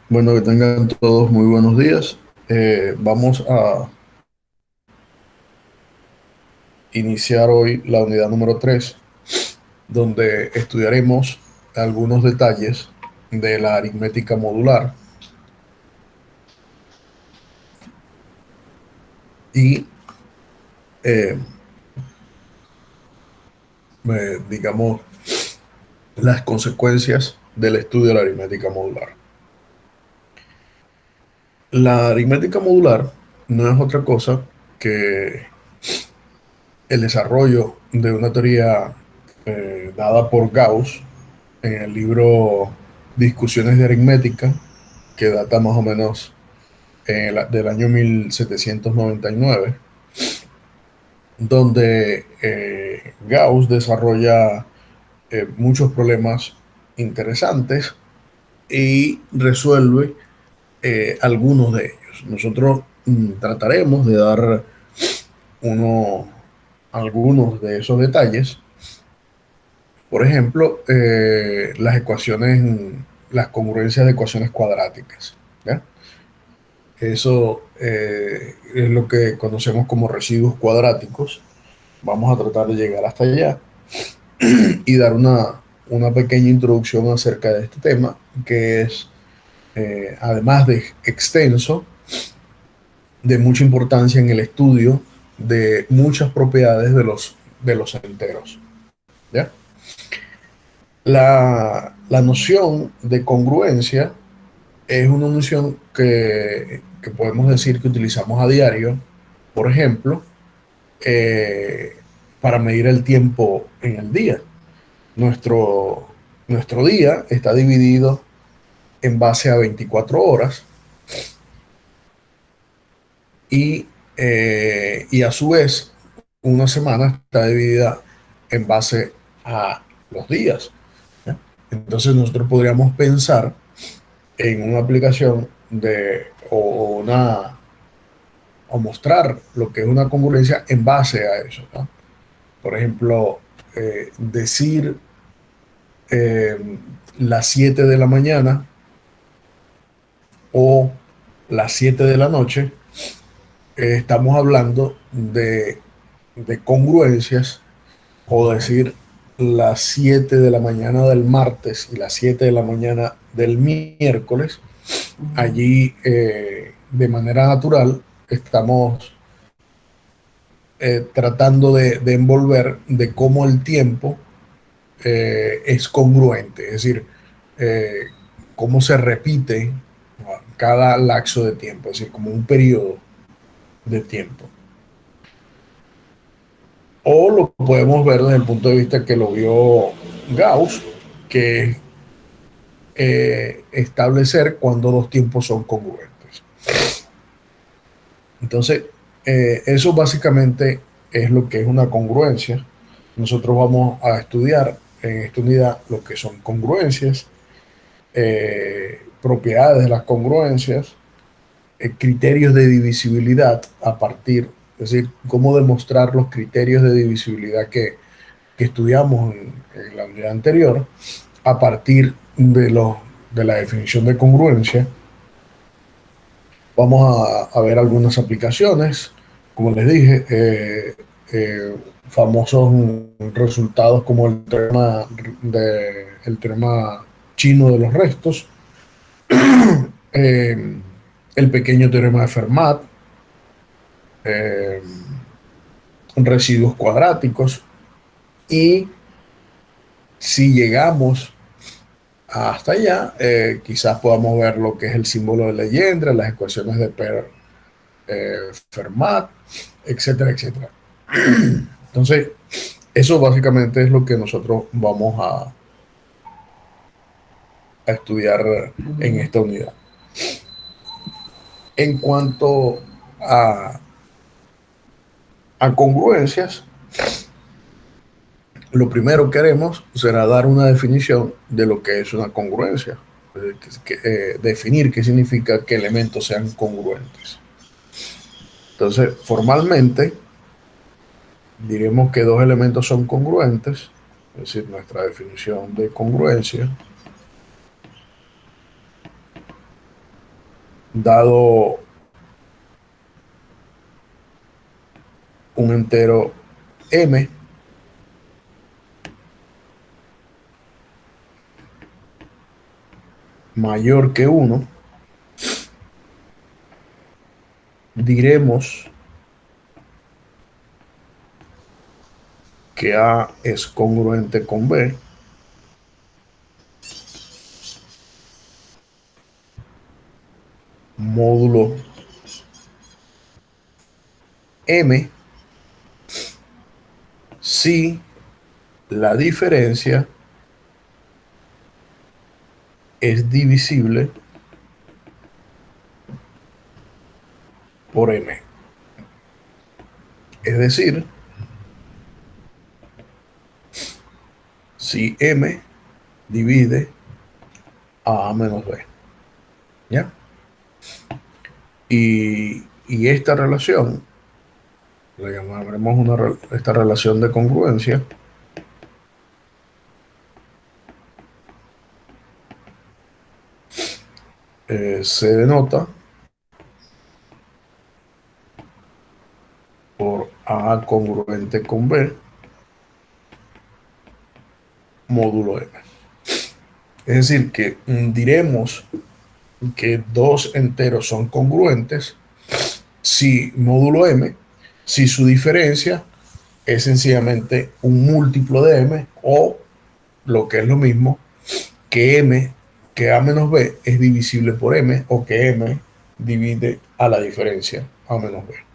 Bueno, que tengan todos muy buenos días. Vamos a iniciar hoy la unidad número 3, donde estudiaremos algunos detalles de la aritmética modular y, eh, digamos, las consecuencias del estudio de la aritmética modular. La aritmética modular no es otra cosa que el desarrollo de una teoría dada por Gauss en el libro Discusiones de Aritmética, que data más o menos del año 1799, donde Gauss desarrolla muchos problemas interesantes y resuelve algunos de ellos. Nosotros trataremos de dar uno, algunos de esos detalles. Por ejemplo, las congruencias de ecuaciones cuadráticas. ¿Ya? Eso es lo que conocemos como residuos cuadráticos. Vamos a tratar de llegar hasta allá y dar una pequeña introducción acerca de este tema, que es, además de extenso, de mucha importancia en el estudio de muchas propiedades de los enteros. ¿Ya? La noción de congruencia es una noción que podemos decir que utilizamos a diario, por ejemplo, eh, para medir el tiempo en el día. Nuestro, nuestro día está dividido en base a 24 horas y a su vez una semana está dividida en base a los días. ¿Ya? Entonces nosotros podríamos pensar en una aplicación o mostrar lo que es una congruencia en base a eso, ¿no? Por ejemplo, decir eh, las 7 de la mañana o las 7 de la noche, estamos hablando de congruencias, o decir las 7 de la mañana del martes y las 7 de la mañana del miércoles. Allí, de manera natural, estamos tratando de envolver de cómo el tiempo es congruente, es decir, eh, cómo se repite cada lapso de tiempo, es decir, como un periodo de tiempo. O lo podemos ver desde el punto de vista que lo vio Gauss, que es establecer cuando dos tiempos son congruentes. Entonces, eso básicamente es lo que es una congruencia. Nosotros vamos a estudiar en esta unidad lo que son congruencias, propiedades de las congruencias, criterios de divisibilidad a partir, es decir, cómo demostrar los criterios de divisibilidad que estudiamos en la unidad anterior a partir de la definición de congruencia. Vamos a ver algunas aplicaciones, como les dije, eh, famosos resultados como el teorema chino de los restos, eh, el pequeño teorema de Fermat, eh, residuos cuadráticos, y si llegamos hasta allá, quizás podamos ver lo que es el símbolo de Legendre, las ecuaciones de Fermat, etcétera, etcétera. Entonces, eso básicamente es lo que nosotros vamos a estudiar en esta unidad. En cuanto a, a congruencias, lo primero que haremos será dar una definición de lo que es una congruencia. Definir qué significa que elementos sean congruentes. Entonces, formalmente, diremos que dos elementos son congruentes, es decir, nuestra definición de congruencia dado un entero m mayor que 1, diremos que A es congruente con B módulo m si la diferencia es divisible por m. Es decir, si m divide a menos b. ¿Ya? Y esta relación, la llamaremos esta relación de congruencia, se denota por A congruente con B módulo M. Es decir, que diremos que dos enteros son congruentes si módulo M, si su diferencia es sencillamente un múltiplo de M, o lo que es lo mismo, que M, que A menos B es divisible por M, o que M divide a la diferencia A menos B.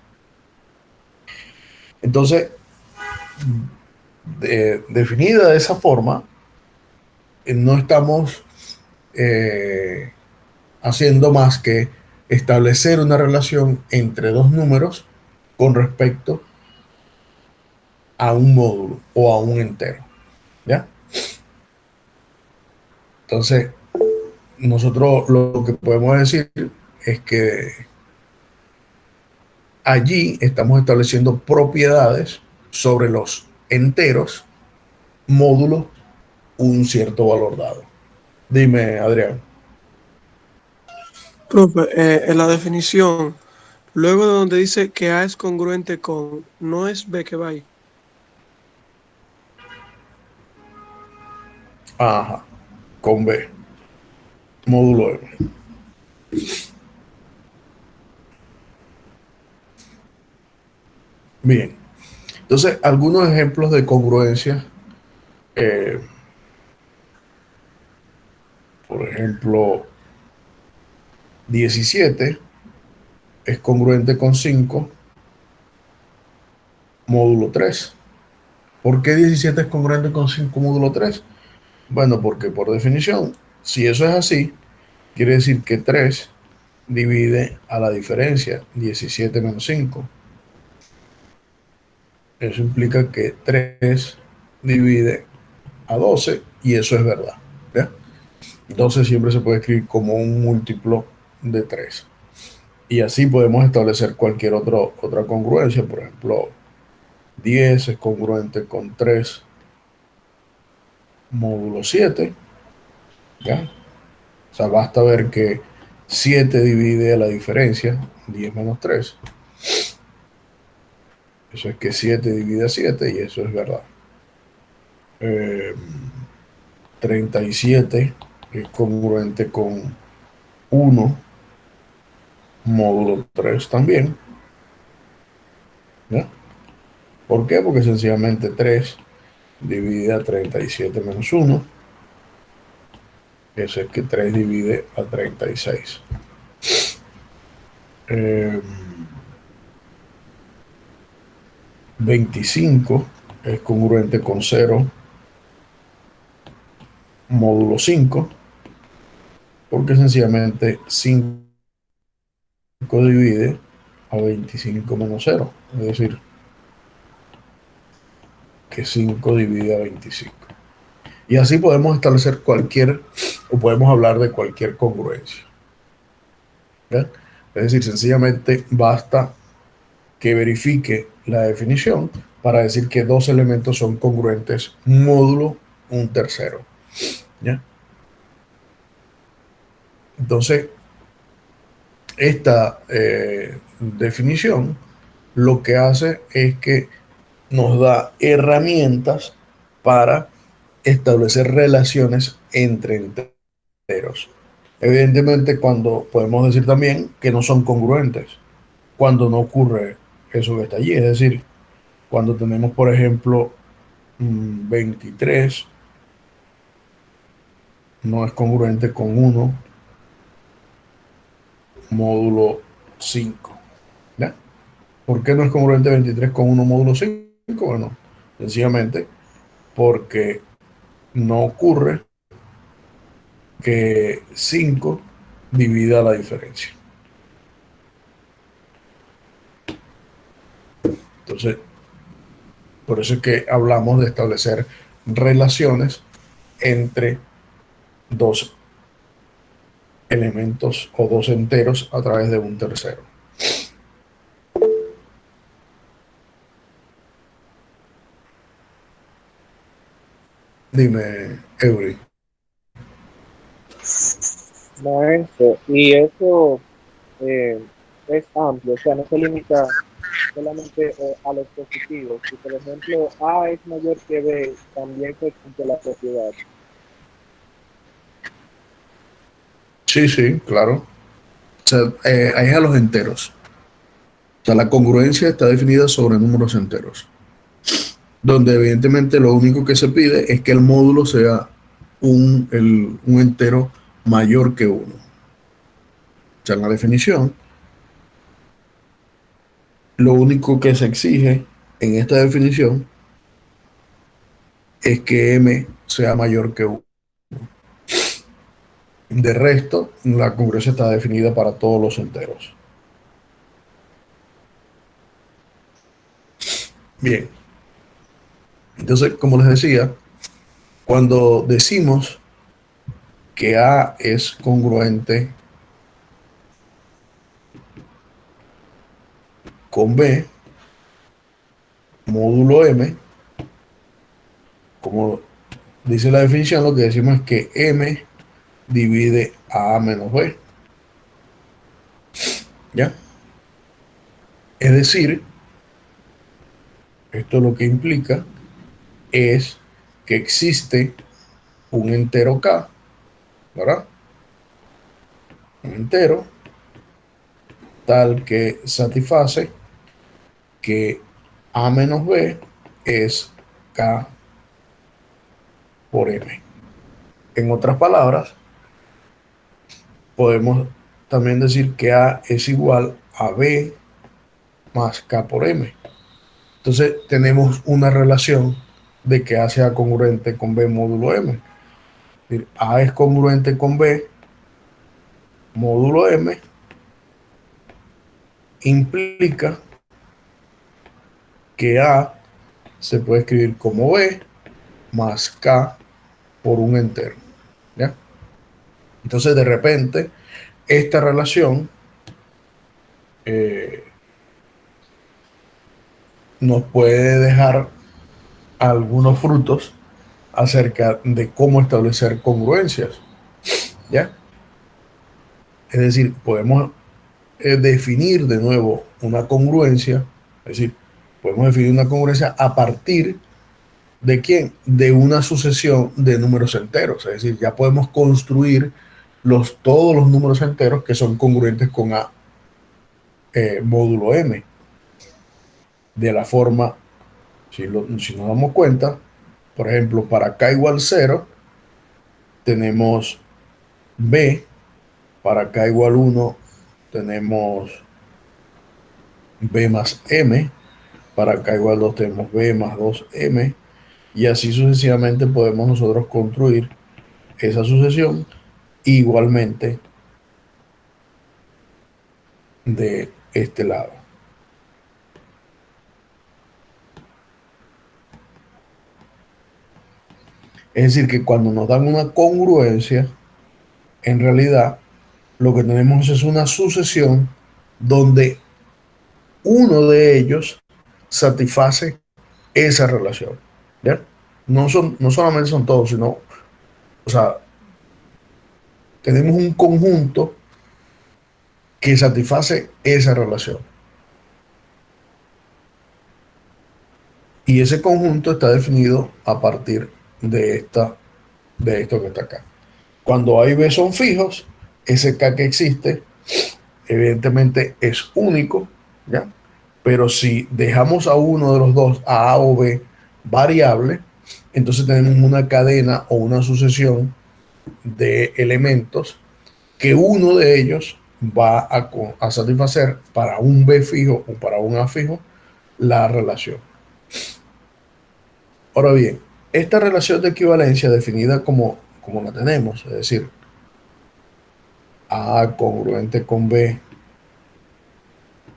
Entonces, definida de esa forma, no estamos eh, haciendo más que establecer una relación entre dos números con respecto a un módulo o a un entero. ¿Ya? Entonces, nosotros lo que podemos decir es que allí estamos estableciendo propiedades sobre los enteros, módulos, un cierto valor dado. Dime, Adrián. Profe, en la definición, luego de donde dice que A es congruente con, no es B que va ahí. Ajá, con B, módulo M. Bien, entonces algunos ejemplos de congruencia, eh, por ejemplo, 17 es congruente con 5 módulo 3. ¿Por qué 17 es congruente con 5 módulo 3? Bueno, porque por definición, si eso es así, quiere decir que 3 divide a la diferencia, 17 menos 5. Eso implica que 3 divide a 12 y eso es verdad. ¿Ya? 12 siempre se puede escribir como un múltiplo de 3. Y así podemos establecer cualquier otra congruencia. Por ejemplo, 10 es congruente con 3 módulo 7. ¿Ya? O sea, basta ver que 7 divide a la diferencia, 10 menos 3. Eso es que 7 divide a 7 y eso es verdad. Eh, 37 es congruente con 1 módulo 3 también. ¿Ya? ¿Por qué? Porque sencillamente 3 divide a 37 menos 1. Eso es que 3 divide a 36. 25 es congruente con 0 módulo 5, porque sencillamente 5 divide a 25 menos 0. Es decir, que 5 divide a 25. Y así podemos establecer o podemos hablar de cualquier congruencia. ¿Ya? Es decir, sencillamente basta que verifique la definición para decir que dos elementos son congruentes módulo un tercero. ¿Ya? Entonces, esta definición lo que hace es que nos da herramientas para establecer relaciones entre enteros. Evidentemente, cuando podemos decir también que no son congruentes, cuando no ocurre eso que está allí. Es decir, cuando tenemos, por ejemplo, 23 no es congruente con 1 módulo 5. ¿Ya? ¿Por qué no es congruente 23 con 1 módulo 5? Bueno, sencillamente porque no ocurre que 5 divida la diferencia. Entonces, por eso es que hablamos de establecer relaciones entre dos elementos o dos enteros a través de un tercero. Dime, Eury. Maestro, y eso eh, es amplio, o sea, no se limita solamente a los positivos. Si, por ejemplo, A es mayor que B, también se cumple la propiedad. Sí, sí, claro. O sea, ahí es a los enteros. O sea, la congruencia está definida sobre números enteros, donde evidentemente lo único que se pide es que el módulo sea un entero mayor que 1. O sea, en la definición, lo único que se exige en esta definición es que m sea mayor que 1. De resto, la congruencia está definida para todos los enteros. Bien, entonces, como les decía, cuando decimos que A es congruente con B, módulo M, como dice la definición, lo que decimos es que M divide a menos B. ¿Ya? Es decir, esto lo que implica es que existe un entero K, ¿verdad? Un entero tal que satisface que A menos B es K por M. En otras palabras, podemos también decir que A es igual a B más K por M. Entonces tenemos una relación de que A sea congruente con B módulo M. Es decir, A es congruente con B módulo M implica que A se puede escribir como B más K por un entero. ¿Ya? Entonces de repente esta relación eh, nos puede dejar algunos frutos acerca de cómo establecer congruencias. ¿Ya? Es decir, podemos definir de nuevo una congruencia, es decir, podemos definir una congruencia a partir de quién, de una sucesión de números enteros, es decir, ya podemos construir todos los números enteros que son congruentes con A módulo M, de la forma, si nos damos cuenta, por ejemplo, para K igual 0, tenemos B, para K igual 1, tenemos B más M, para K igual 2 tenemos B más 2M, y así sucesivamente podemos nosotros construir esa sucesión igualmente de este lado. Es decir, que cuando nos dan una congruencia, en realidad lo que tenemos es una sucesión donde uno de ellos satisface esa relación. ¿Ya? No solamente son todos, sino, o sea, tenemos un conjunto que satisface esa relación. Y ese conjunto está definido a partir de esto que está acá. Cuando A y B son fijos, ese K que existe, evidentemente es único, ¿ya? Pero si dejamos a uno de los dos, a o B, variable, entonces tenemos una cadena o una sucesión de elementos que uno de ellos va a satisfacer para un B fijo o para un A fijo la relación. Ahora bien, esta relación de equivalencia definida como la tenemos, es decir, A congruente con B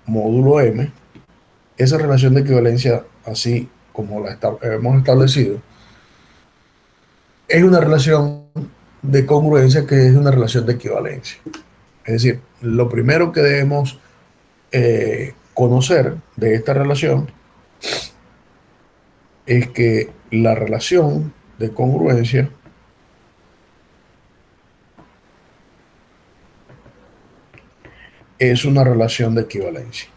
módulo M, esa relación de equivalencia, así como hemos establecido, es una relación de congruencia que es una relación de equivalencia. Es decir, lo primero que debemos conocer de esta relación es que la relación de congruencia es una relación de equivalencia.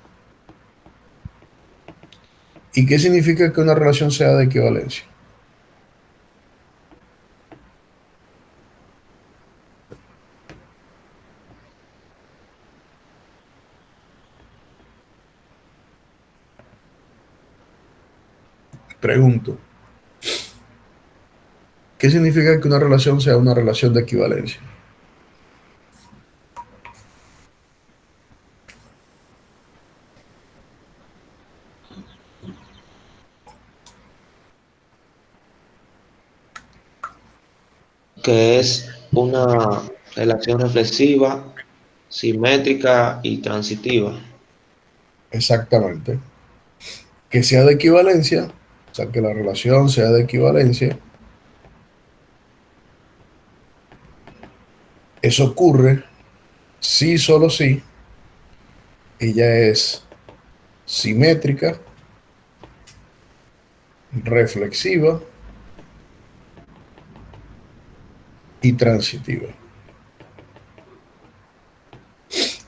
¿Y qué significa que una relación sea de equivalencia? Pregunto, ¿qué significa que una relación sea una relación de equivalencia? Que es una relación reflexiva, simétrica y transitiva. Exactamente. Que sea de equivalencia, o sea, que la relación sea de equivalencia, eso ocurre si, solo si, ella es simétrica, reflexiva y transitiva.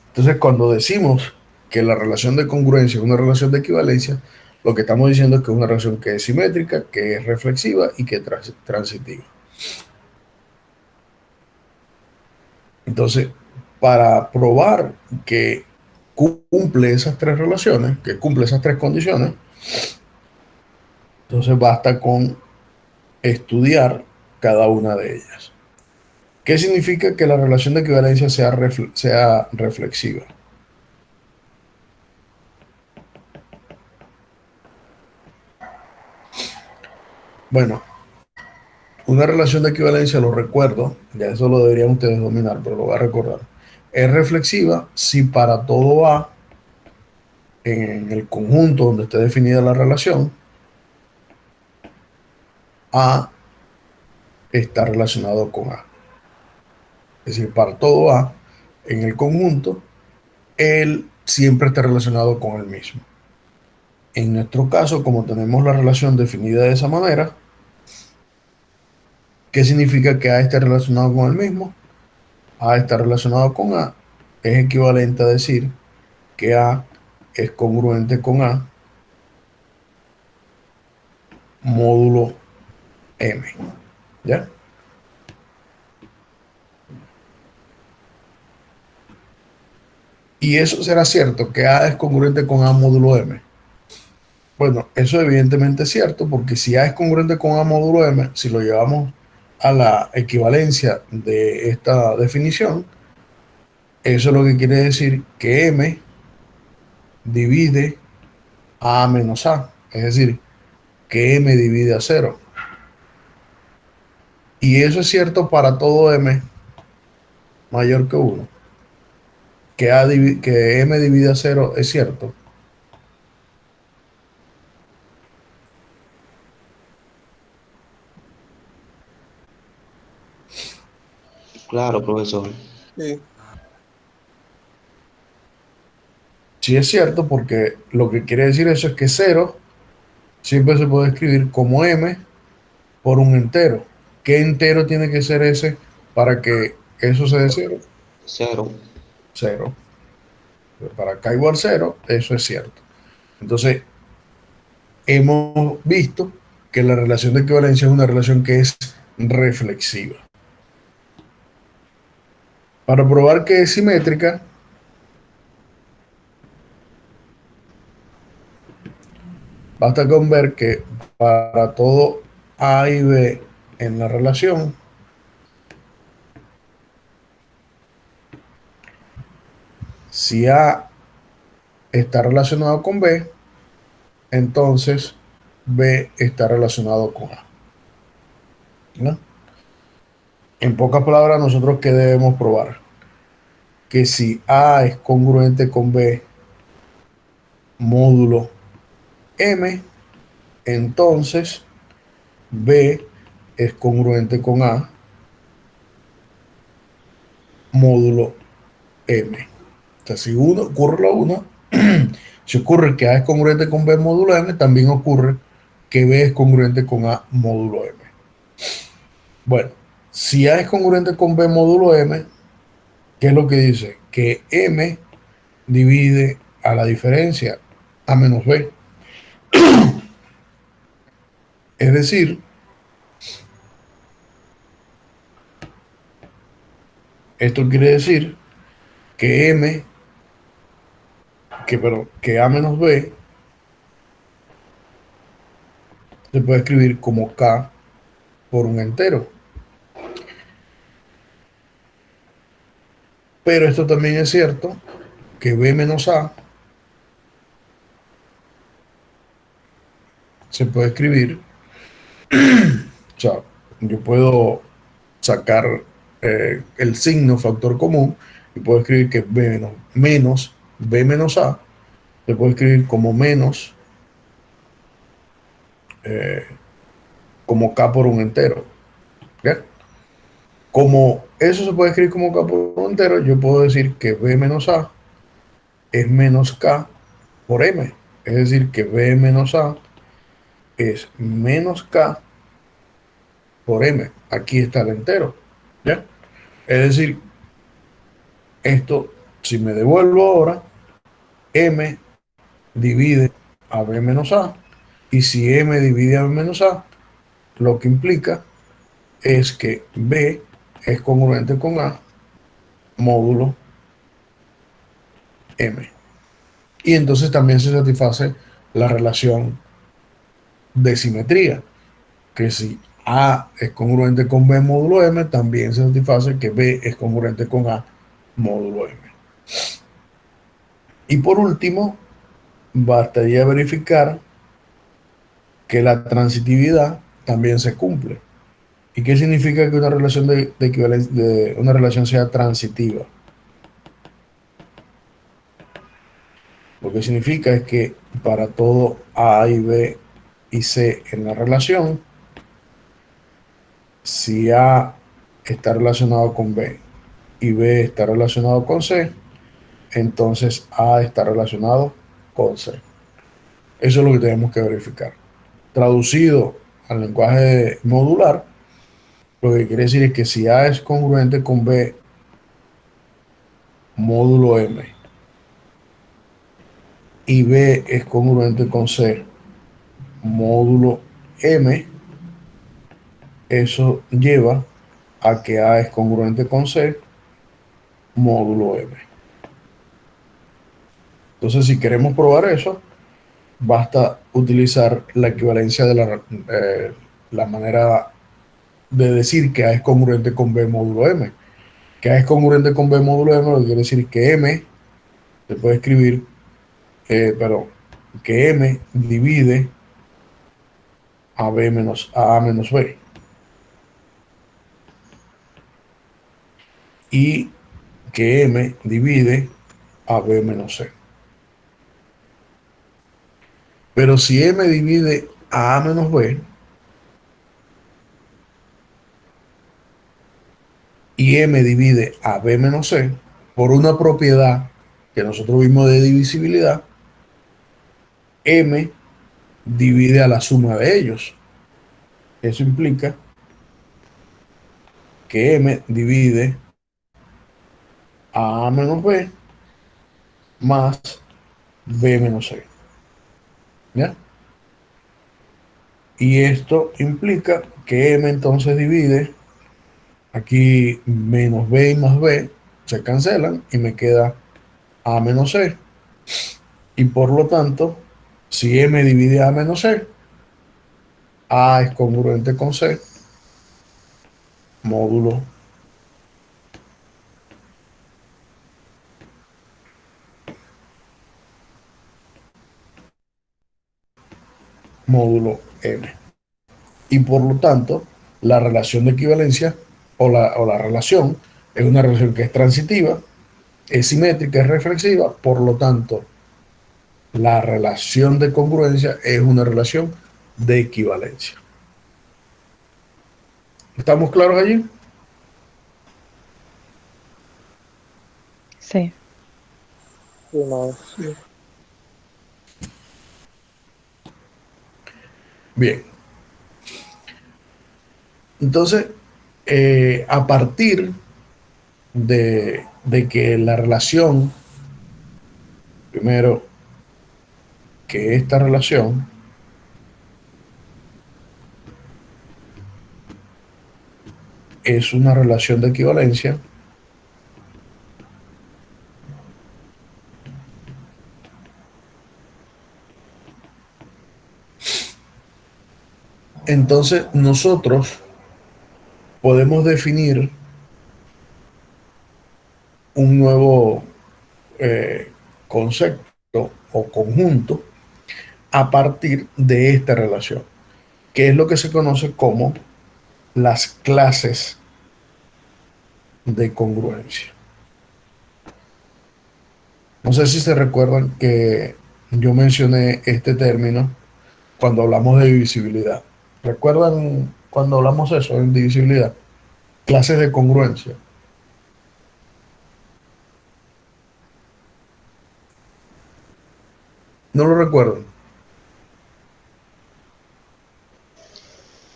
Entonces, cuando decimos que la relación de congruencia es una relación de equivalencia, lo que estamos diciendo es que es una relación que es simétrica, que es reflexiva y que es transitiva. Entonces, para probar que cumple esas tres relaciones, que cumple esas tres condiciones, entonces basta con estudiar cada una de ellas. ¿Qué significa que la relación de equivalencia sea reflexiva? Bueno, una relación de equivalencia, lo recuerdo, ya eso lo deberían ustedes dominar, pero lo voy a recordar. Es reflexiva si para todo A, en el conjunto donde esté definida la relación, A está relacionado con A. Es decir, para todo A, en el conjunto, él siempre está relacionado con el mismo. En nuestro caso, como tenemos la relación definida de esa manera, ¿qué significa que A esté relacionado con el mismo? A está relacionado con A es equivalente a decir que A es congruente con A módulo M. ¿Ya? Y eso será cierto, que A es congruente con A módulo M. Bueno, eso evidentemente es cierto, porque si A es congruente con A módulo M, si lo llevamos a la equivalencia de esta definición, eso es lo que quiere decir que M divide A menos A, es decir, que M divide a 0. Y eso es cierto para todo M mayor que 1. Que M divide a 0 es cierto. Claro, profesor. Sí. Sí es cierto, porque lo que quiere decir eso es que 0 siempre se puede escribir como M por un entero. ¿Qué entero tiene que ser ese para que eso se dé 0? Cero. 0. para K igual 0, eso es cierto. Entonces, hemos visto que la relación de equivalencia es una relación que es reflexiva. Para probar que es simétrica, basta con ver que para todo A y B en la relación, si A está relacionado con B, entonces B está relacionado con A, ¿no? En pocas palabras, nosotros ¿qué debemos probar? Que si A es congruente con B módulo M, entonces B es congruente con A módulo M. O sea, si uno ocurre lo uno, si ocurre que A es congruente con B módulo M, también ocurre que B es congruente con A módulo M. Bueno, si A es congruente con B módulo M, ¿qué es lo que dice? Que M divide a la diferencia A menos B. Es decir, esto quiere decir que M, que A menos B se puede escribir como K por un entero. Pero esto también es cierto que B menos A se puede escribir, o sea, yo puedo sacar el signo factor común y puedo escribir que menos B menos A se puede escribir como menos eh, como K por un entero. ¿Ya? Como eso se puede escribir como K por un entero, yo puedo decir que B menos A es menos K por M. Es decir, que B menos A es menos K por M. Aquí está el entero. ¿Ya? Es decir, esto, si me devuelvo ahora, M divide a B menos A. Y si M divide a B menos A, lo que implica es que B es congruente con A módulo M. Y entonces también se satisface la relación de simetría, que si A es congruente con B módulo M, también se satisface que B es congruente con A módulo M. Y por último, bastaría verificar que la transitividad también se cumple. ¿Y qué significa que una relación de equivalencia, de una relación sea transitiva? Lo que significa es que para todo A y B y C en la relación, si A está relacionado con B y B está relacionado con C, entonces A está relacionado con C. Eso es lo que tenemos que verificar. Traducido al lenguaje modular, lo que quiere decir es que si A es congruente con B módulo M y B es congruente con C módulo M, eso lleva a que A es congruente con C módulo M. Entonces, si queremos probar eso, basta utilizar la equivalencia de la manera de decir que A es congruente con B módulo M. Que A es congruente con B módulo M, lo que quiere decir que M se puede escribir, perdón, que M divide a menos B. Y que M divide a B menos C. Pero si M divide a menos B y M divide a B menos C, por una propiedad que nosotros vimos de divisibilidad, M divide a la suma de ellos. Eso implica que M divide a menos B más B menos C. ¿Ya? Y esto implica que M entonces divide aquí menos B y más B, se cancelan y me queda A menos C. Y por lo tanto, si M divide A menos C, A es congruente con C, módulo M. Y por lo tanto, la relación de equivalencia o la relación es una relación que es transitiva, es simétrica, es reflexiva, por lo tanto, la relación de congruencia es una relación de equivalencia. ¿Estamos claros allí? Sí. Sí, no, Sí. Bien. Entonces, a partir de que la relación, primero, que esta relación es una relación de equivalencia, entonces nosotros podemos definir un nuevo concepto o conjunto a partir de esta relación, que es lo que se conoce como las clases de congruencia. No sé si se recuerdan que yo mencioné este término cuando hablamos de divisibilidad. ¿Recuerdan cuando hablamos eso en divisibilidad? Clases de congruencia. ¿No lo recuerdan?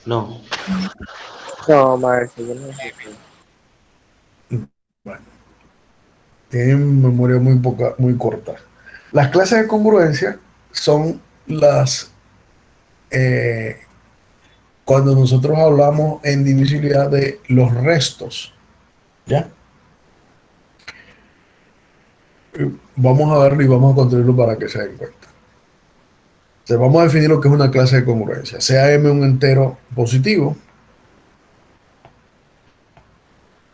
No, no, maestro, yo no sé. Bueno, tienen memoria muy poca, muy corta. Las clases de congruencia son las eh, cuando nosotros hablamos en divisibilidad de los restos, ¿ya? Vamos a verlo y vamos a construirlo para que se den cuenta. Entonces, vamos a definir lo que es una clase de congruencia. Sea M un entero positivo,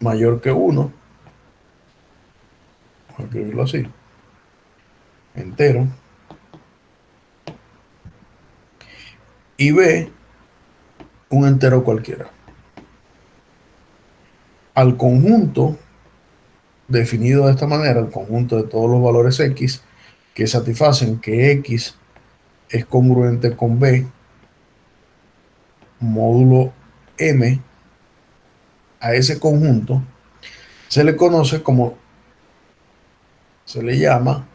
mayor que 1, vamos a escribirlo así, entero, y B un entero cualquiera. Al conjunto, definido de esta manera, el conjunto de todos los valores X que satisfacen que X es congruente con B, módulo M, a ese conjunto se le conoce como, se le llama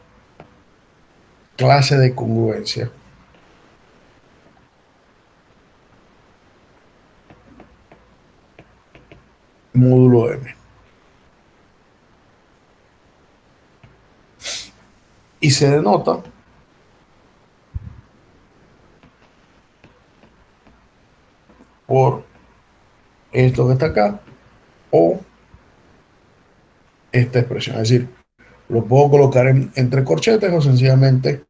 clase de congruencia, módulo M. Y se denota por esto que está acá o esta expresión. Es decir, lo puedo colocar entre corchetes o sencillamente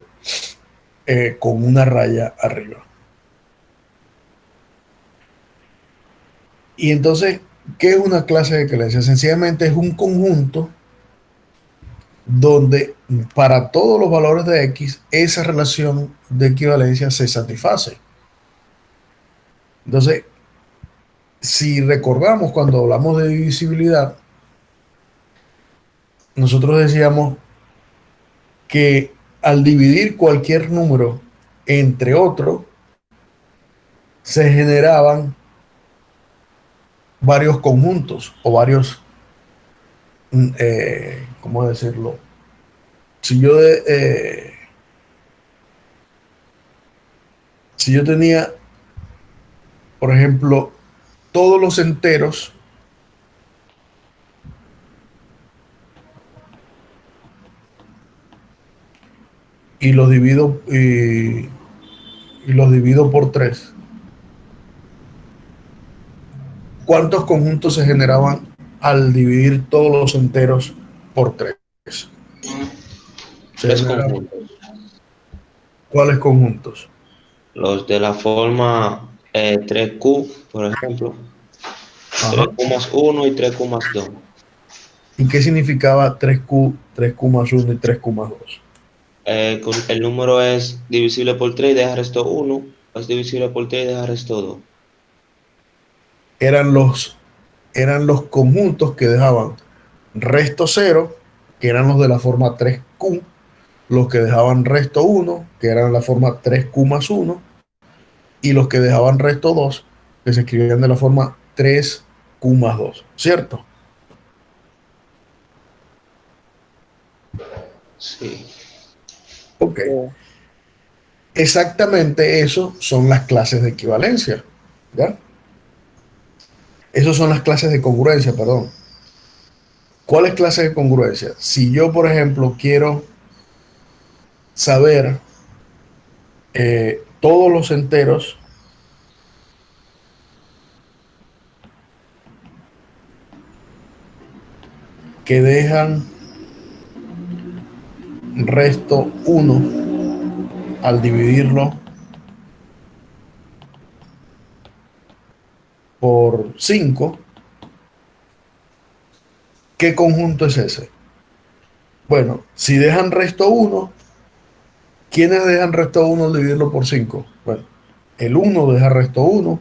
con una raya arriba. Y entonces, ¿qué es una clase de equivalencia? Sencillamente es un conjunto donde para todos los valores de X, esa relación de equivalencia se satisface. Entonces, si recordamos cuando hablamos de divisibilidad, nosotros decíamos que al dividir cualquier número entre otro, se generaban varios conjuntos o varios, ¿cómo decirlo? Si yo, si yo tenía, por ejemplo, todos los enteros y los divido por 3, ¿cuántos conjuntos se generaban al dividir todos los enteros por 3? Se 3 generan, conjuntos. ¿cuáles conjuntos? Los de la forma 3Q, por ejemplo. Ajá. 3Q más 1 y 3Q más 2. ¿Y qué significaba 3Q más 1 y 3Q más 2? El número es divisible por 3 y deja resto 1. Es divisible por 3 y deja resto 2. Eran los conjuntos que dejaban resto 0, que eran los de la forma 3Q, los que dejaban resto 1, que eran la forma 3Q más 1, y los que dejaban resto 2, que se escribían de la forma 3Q más 2, ¿cierto? Sí. Ok. Eh, Exactamente eso son las clases de equivalencia, ¿ya? Esas son las clases de congruencia, perdón. ¿Cuáles clases de congruencia? Si yo, por ejemplo, quiero saber todos los enteros que dejan resto 1 al dividirlo por 5, ¿qué conjunto es ese? Bueno, si dejan resto 1, ¿quiénes dejan resto 1 al dividirlo por 5? Bueno, el 1 deja resto 1,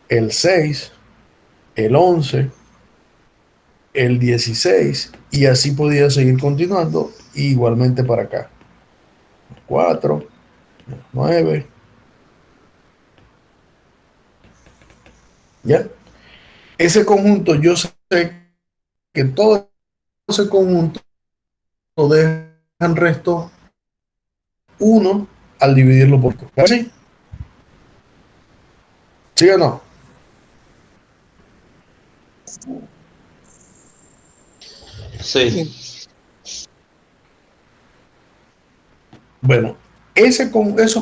el 6, el 11, el 16, y así podía seguir continuando, igualmente para acá. 4, 9, ¿ya? Ese conjunto, yo sé que todo ese conjunto dejan resto 1 al dividirlo por 4. ¿Sí? ¿Sí o no? Sí. Sí. Bueno, esos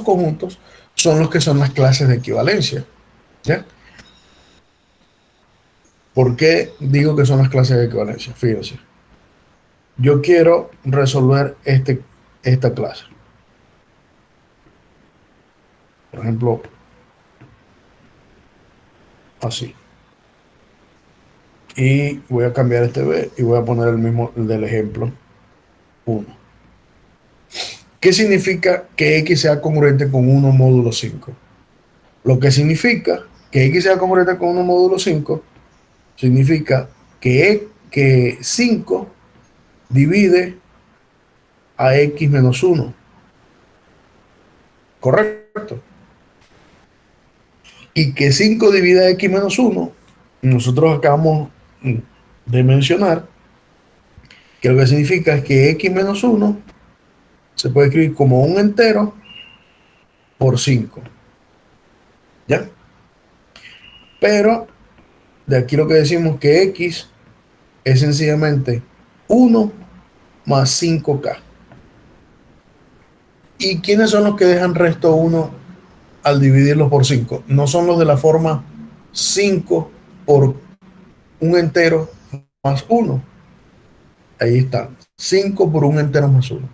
conjuntos son los que son las clases de equivalencia. ¿Ya? ¿Por qué digo que son las clases de equivalencia? Fíjense. Yo quiero resolver esta clase. Por ejemplo, así. Y voy a cambiar este B y voy a poner el mismo del ejemplo 1. ¿Qué significa que X sea congruente con 1 módulo 5? Lo que significa que X sea congruente con 1 módulo 5 significa que 5 divide a X menos 1. ¿Correcto? Y que 5 divide a X menos 1, nosotros acabamos de mencionar que lo que significa es que X menos 1 se puede escribir como un entero por 5. ¿Ya? Pero de aquí lo que decimos que X es sencillamente 1 más 5K. ¿Y quiénes son los que dejan resto 1 al dividirlos por 5? No son los de la forma 5 por un entero más 1. Ahí están. 5 por un entero más 1.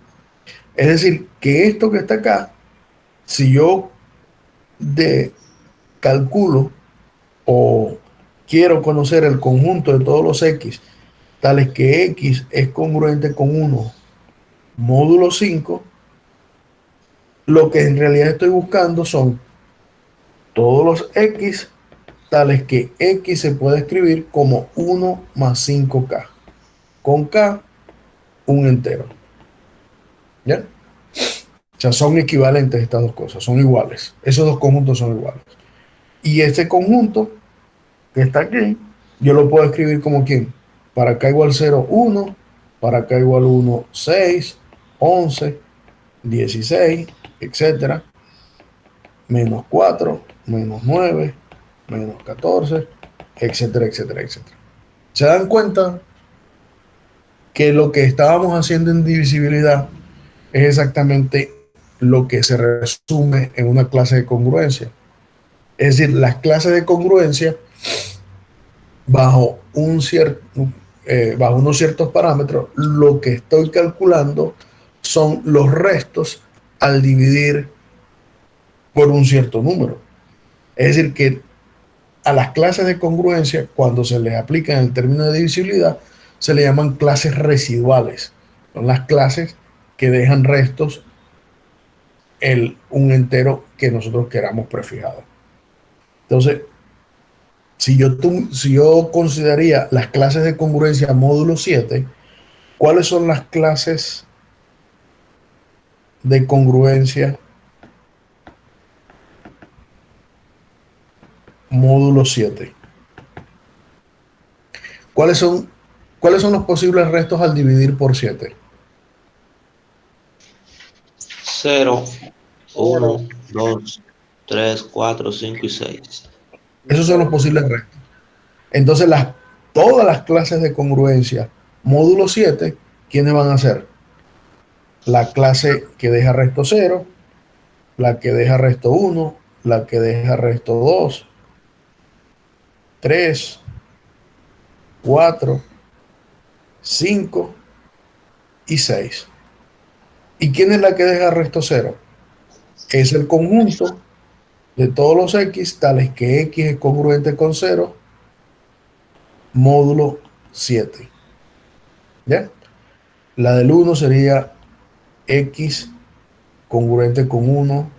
Es decir, que esto que está acá, si yo de calculo o quiero conocer el conjunto de todos los X, tales que X es congruente con 1 módulo 5, lo que en realidad estoy buscando son todos los X tales que X se puede escribir como 1 más 5K, con K un entero. ¿Ya? O sea, son equivalentes estas dos cosas, son iguales. Esos dos conjuntos son iguales. Y este conjunto que está aquí, yo lo puedo escribir como quién. Para acá igual 0, 1, para acá igual 1, 6, 11, 16, etcétera, menos 4, menos 9, menos 14, etcétera, etcétera, etcétera. ¿Se dan cuenta que lo que estábamos haciendo en divisibilidad es exactamente lo que se resume en una clase de congruencia. Es decir, las clases de congruencia bajo, bajo unos ciertos parámetros, lo que estoy calculando son los restos al dividir por un cierto número. Es decir, que a las clases de congruencia, cuando se les aplica en el término de divisibilidad, se le llaman clases residuales. Son las clases que dejan restos un entero que nosotros queramos prefijado. Entonces, si yo consideraría las clases de congruencia módulo 7, ¿cuáles son las clases de congruencia módulo 7? ¿Cuáles son, ¿Cuáles son los posibles restos al dividir por 7? 0, 1, 2, 3, 4, 5 y 6. Esos son los posibles restos. Entonces, todas las clases de congruencia módulo 7, ¿quiénes van a ser? La clase que deja resto 0, la que deja resto 1, la que deja resto 2, 3, 4, 5 y 6. ¿Y quién es la que deja resto 0? Es el conjunto de todos los x, tales que x es congruente con 0, módulo 7. ¿Ya? La del 1 sería x congruente con 1,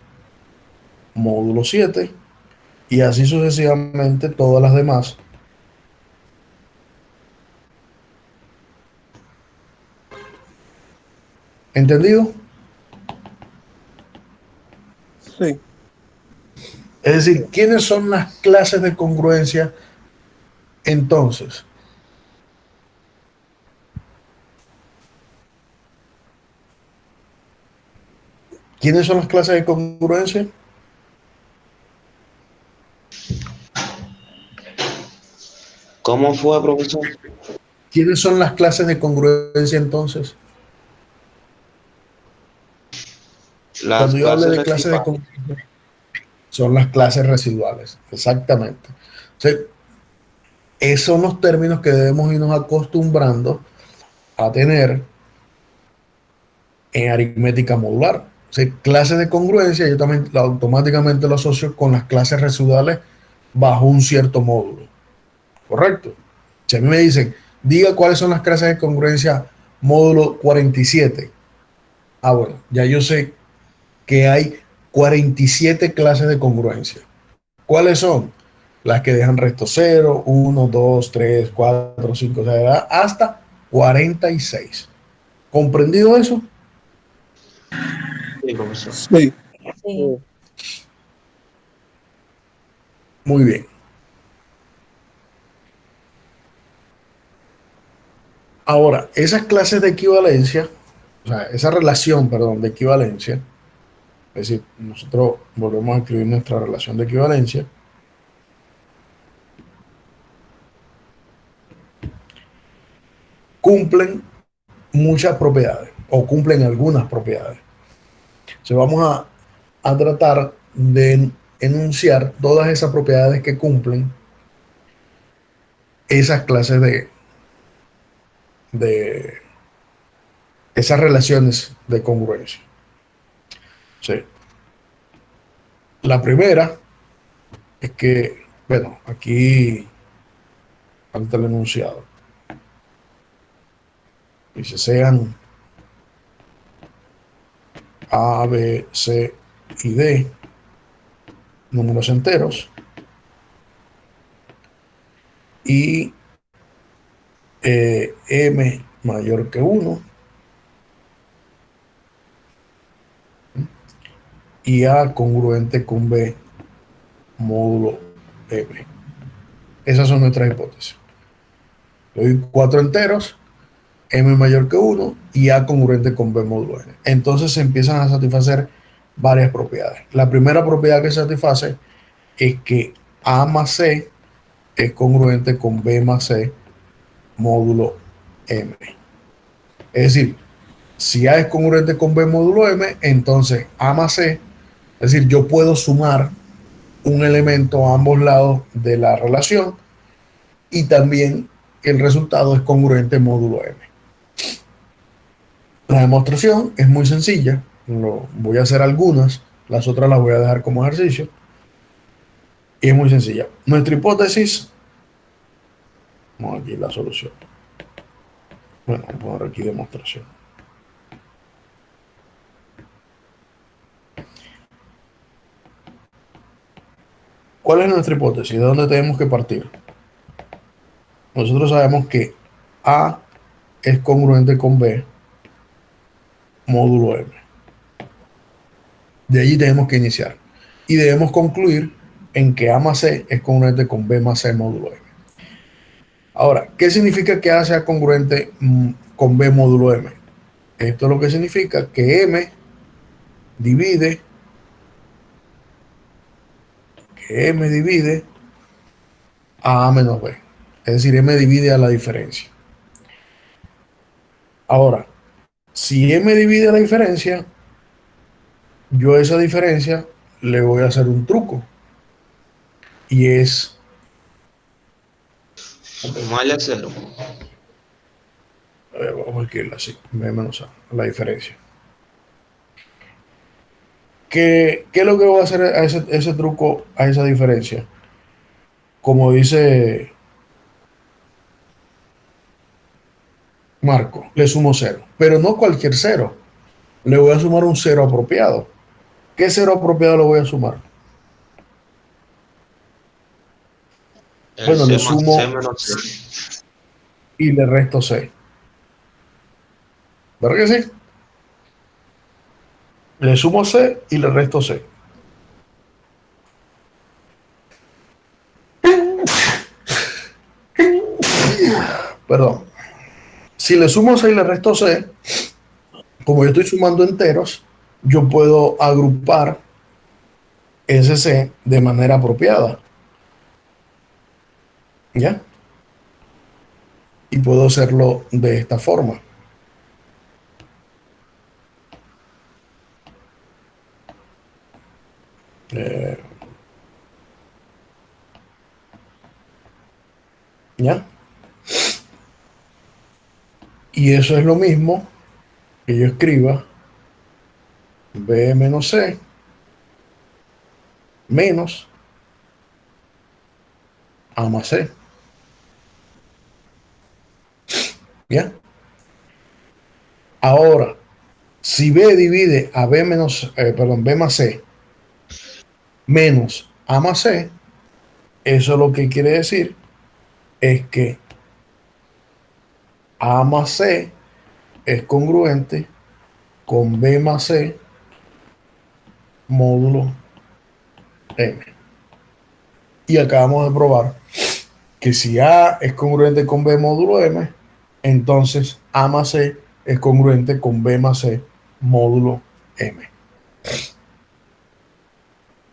módulo 7, y así sucesivamente todas las demás. ¿Entendido? Sí. Es decir, ¿quiénes son las clases de congruencia entonces? ¿Quiénes son las clases de congruencia? ¿Cómo fue, profesor? ¿Quiénes son las clases de congruencia entonces? Las Cuando yo hable clases de clases de residuales. congruencia, son las clases residuales, exactamente. O sea, esos son los términos que debemos irnos acostumbrando a tener en aritmética modular. O sea, clases de congruencia, yo también automáticamente lo asocio con las clases residuales bajo un cierto módulo. ¿Correcto? Si a mí me dicen, diga cuáles son las clases de congruencia módulo 47. Ah, bueno, ya yo sé que hay 47 clases de congruencia. ¿Cuáles son? Las que dejan resto 0, 1, 2, 3, 4, 5, o sea, hasta 46. ¿Comprendido eso? Sí, profesor. Sí. Sí. Muy bien. Ahora, esas clases de equivalencia, o sea, esa relación, perdón, de equivalencia, es decir, nosotros volvemos a escribir nuestra relación de equivalencia, cumplen muchas propiedades o cumplen algunas propiedades. Entonces vamos a tratar de enunciar todas esas propiedades que cumplen esas clases de esas relaciones de congruencia. Sí. La primera es que, bueno, aquí falta el enunciado. Dice, sean A, B, C y D números enteros y M mayor que 1 y A congruente con B módulo M. Esas son nuestras hipótesis. Le doy 4 enteros, M mayor que 1 y A congruente con B módulo N. Entonces se empiezan a satisfacer varias propiedades. La primera propiedad que se satisface es que A más C es congruente con B más C módulo M. Es decir, Si A es congruente con B módulo M, entonces A más C, es decir, yo puedo sumar un elemento a ambos lados de la relación y también el resultado es congruente módulo M. La demostración es muy sencilla, voy a hacer algunas, las otras las voy a dejar como ejercicio, y es muy sencilla. Nuestra hipótesis, vamos aquí la solución. Bueno, vamos a poner aquí demostración. ¿Cuál es nuestra hipótesis? ¿De dónde tenemos que partir? Nosotros sabemos que A es congruente con B módulo M. De allí tenemos que iniciar. Y debemos concluir en que A más C es congruente con B más C módulo M. Ahora, ¿qué significa que A sea congruente con B módulo M? Esto es lo que significa que M divide, a A menos B. Es decir, M divide a la diferencia. Ahora, si M divide a la diferencia, yo a esa diferencia le voy a hacer un truco. Y es Sumarle 0. vamos a escribirla así, B menos A, la diferencia. ¿Qué es lo que voy a hacer a ese truco, a esa diferencia? Como dice Marco, le sumo 0, pero no cualquier 0. Le voy a sumar un 0 apropiado. ¿Qué 0 apropiado le voy a sumar? Bueno, le sumo C menos C. y le resto C. ¿Verdad que sí? Le sumo C y le resto C. Perdón. Si le sumo C y le resto C, como yo estoy sumando enteros, yo puedo agrupar ese C de manera apropiada. ¿Ya? Y puedo hacerlo de esta forma. ¿Ya? Y eso es lo mismo que yo escriba B menos C menos A más C. ¿Ya? Ahora, si B divide a B menos, B más C menos A más C, eso lo que quiere decir es que A más C es congruente con B más C módulo M. Y acabamos de probar que si A es congruente con B módulo M, entonces A más C es congruente con B más C módulo M.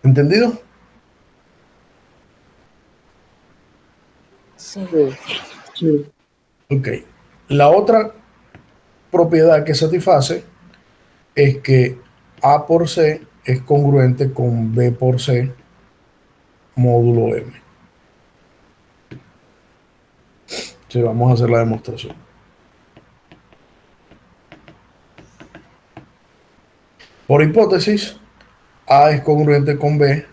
¿Entendido? Sí. Sí. Ok. La otra propiedad que satisface es que A por C es congruente con B por C módulo M. Sí, vamos a hacer la demostración. Por hipótesis, A es congruente con B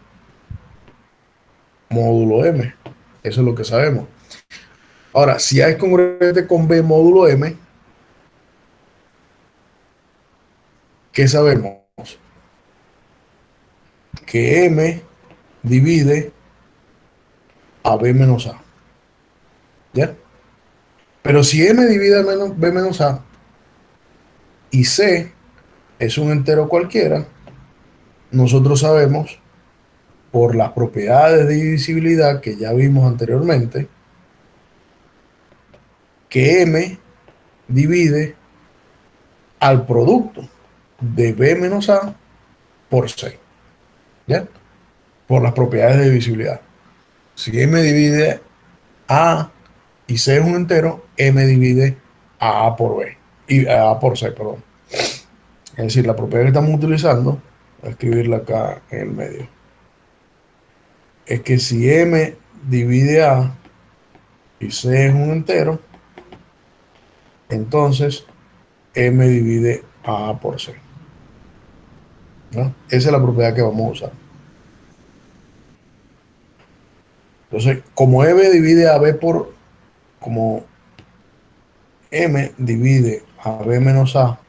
módulo M. Eso es lo que sabemos. Ahora, si A es congruente con B módulo M, ¿qué sabemos? Que M divide a B menos A. ¿Ya? Pero si M divide a B menos A y C es un entero cualquiera, nosotros sabemos, por las propiedades de divisibilidad que ya vimos anteriormente, que M divide al producto de B menos A por C. ¿Ya? Por las propiedades de divisibilidad. Si M divide A y C es un entero, M divide a A por B. Y a A por C, perdón. Es decir, la propiedad que estamos utilizando, voy a escribirla acá en el medio, es que si M divide A y C es un entero, entonces M divide a A por C, ¿no? Esa es la propiedad que vamos a usar. Entonces, como M divide a B como M divide a B menos A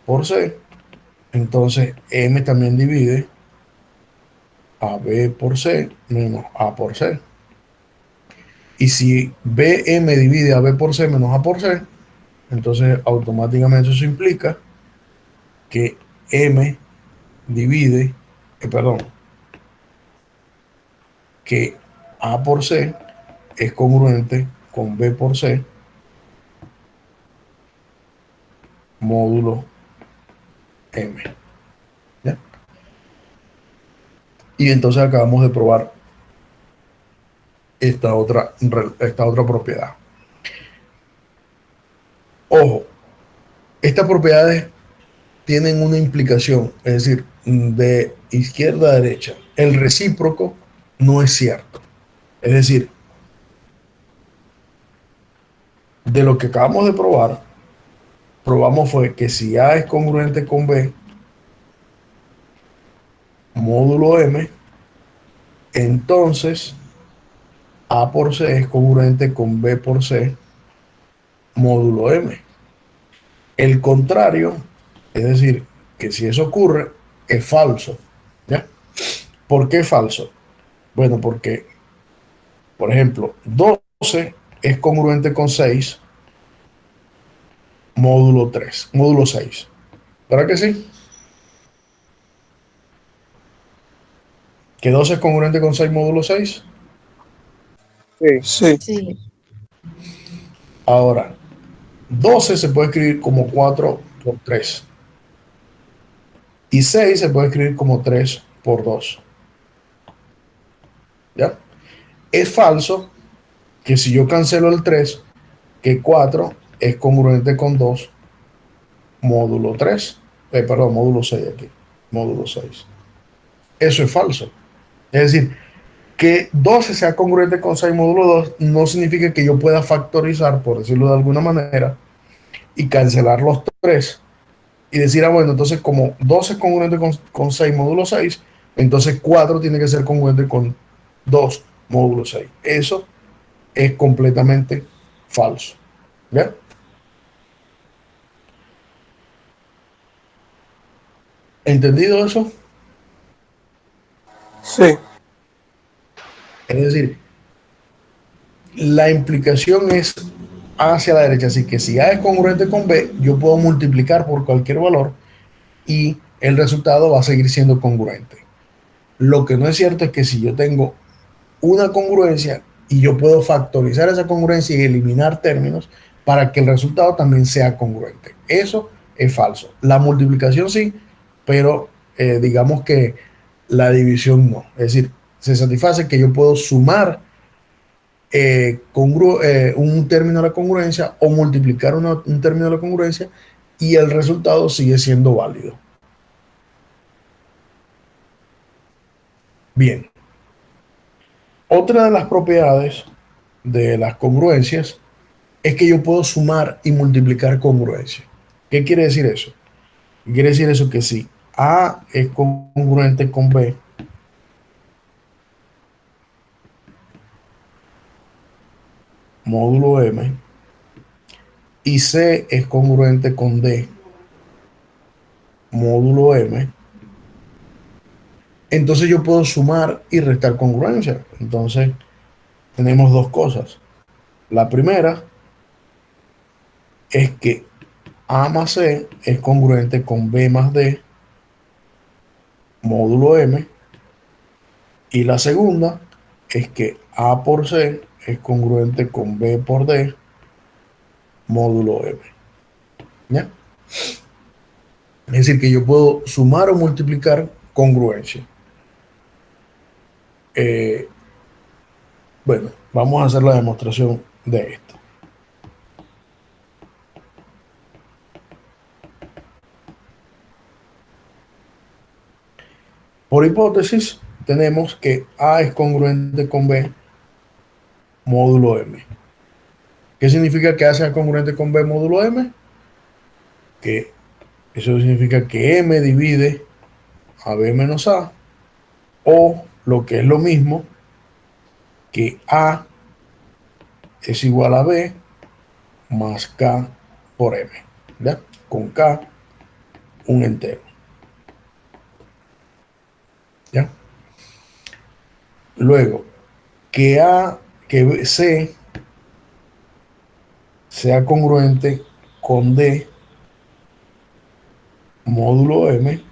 por C, entonces M también divide a B por C menos A por C. Y si BM divide a B por C menos A por C, entonces automáticamente eso implica que M divide, perdón, que A por C es congruente con B por C módulo M. ¿Ya? Y entonces acabamos de probar esta otra propiedad. Ojo, estas propiedades tienen una implicación, es decir, de izquierda a derecha. El recíproco no es cierto. Es decir, de lo que acabamos de probar, probamos fue que si A es congruente con B, módulo M, entonces A por C es congruente con B por C, módulo M. El contrario, es decir, que si eso ocurre, es falso. ¿Ya? ¿Por qué es falso? Bueno, porque, por ejemplo, 12 es congruente con 6, módulo 3, módulo 6. ¿Verdad que sí? Que 12 es congruente con 6, módulo 6. Sí, Sí, Sí. Ahora, 12 se puede escribir como 4 por 3. Y 6 se puede escribir como 3 por 2. ¿Ya? Es falso que si yo cancelo el 3, que 4 es congruente con 2, módulo 3. Perdón, módulo 6 aquí. Módulo 6. Eso es falso. Es decir, que 12 sea congruente con 6 módulo 2 no significa que yo pueda factorizar, por decirlo de alguna manera, y cancelar los 3 y decir, bueno, entonces como 12 es congruente con 6 módulo 6, entonces 4 tiene que ser congruente con 2 módulo 6. Eso es completamente falso. ¿Ya? ¿Entendido eso? sí, Es decir, la implicación es hacia la derecha, así que si A es congruente con B, yo puedo multiplicar por cualquier valor y el resultado va a seguir siendo congruente. Lo que no es cierto es que si yo tengo una congruencia y yo puedo factorizar esa congruencia y eliminar términos para que el resultado también sea congruente. Eso es falso. La multiplicación sí, pero digamos que la división no. Es decir, se satisface que yo puedo sumar un término de la congruencia o multiplicar un término de la congruencia y el resultado sigue siendo válido. Bien, otra de las propiedades de las congruencias es que yo puedo sumar y multiplicar congruencias. ¿Qué quiere decir eso? Quiere decir eso que si A es congruente con B, módulo M, y C es congruente con D, módulo M, entonces yo puedo sumar y restar congruencia. Entonces tenemos dos cosas. La primera es que A más C es congruente con B más D, módulo M, y la segunda es que A por C es congruente con B por D, módulo M. ¿Ya? Es decir, que yo puedo sumar o multiplicar congruencia. Eh, bueno, vamos a hacer la demostración de esto. Por hipótesis, tenemos que A es congruente con B módulo M. ¿Qué significa que A sea congruente con B módulo M? Que eso significa que M divide a B menos A, o lo que es lo mismo, que A es igual a B más K por M, ¿ya? Con K un entero, ¿ya? Luego, que C sea congruente con D módulo M,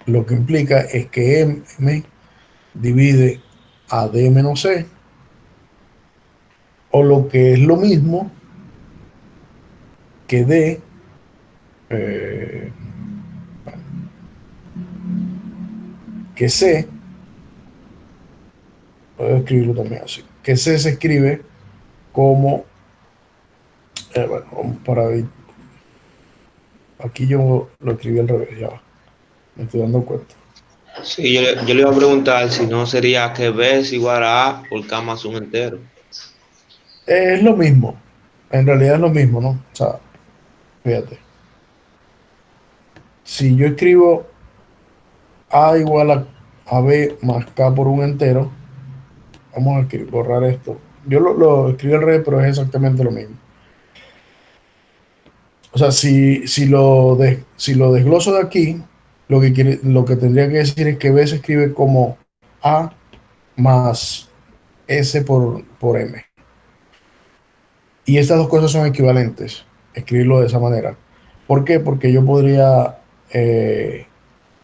lo que implica es que M divide a D menos C, o lo que es lo mismo, que D eh, que C, puedo escribirlo también así, que C se escribe como, bueno, vamos para ver, aquí yo lo escribí al revés, ya va, me estoy dando cuenta. Sí, yo le iba a preguntar si no sería que B es igual a A por K más un entero. Es lo mismo, en realidad es lo mismo, ¿no? O sea, fíjate, si yo escribo A igual a B más K por un entero, vamos a borrar esto. Yo lo escribí al revés, pero es exactamente lo mismo. O sea, si lo desgloso de aquí, lo que tendría que decir es que B se escribe como A más S por M. Y estas dos cosas son equivalentes, escribirlo de esa manera. ¿Por qué? Porque yo podría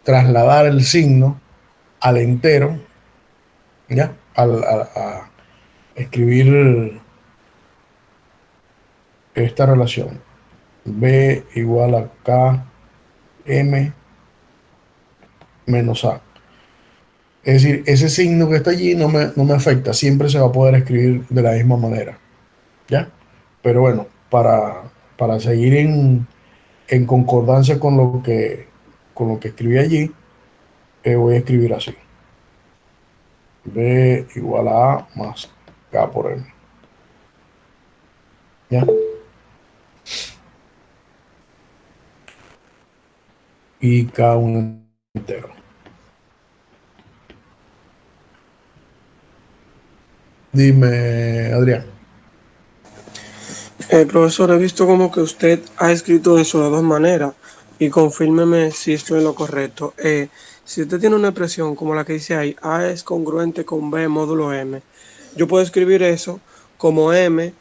trasladar el signo al entero, ¿ya? A escribir esta relación. B igual a K M menos A. Es decir, ese signo que está allí no me afecta, siempre se va a poder escribir de la misma manera, ¿ya? Pero bueno, para seguir en concordancia con lo que escribí allí, voy a escribir así. B igual a A más K por M, ¿ya? Y K un entero. Dime, Adrián. Profesor, he visto como que usted ha escrito eso de dos maneras y confírmeme si estoy en lo correcto. Si usted tiene una expresión como la que dice ahí, A es congruente con B módulo M, yo puedo escribir eso como M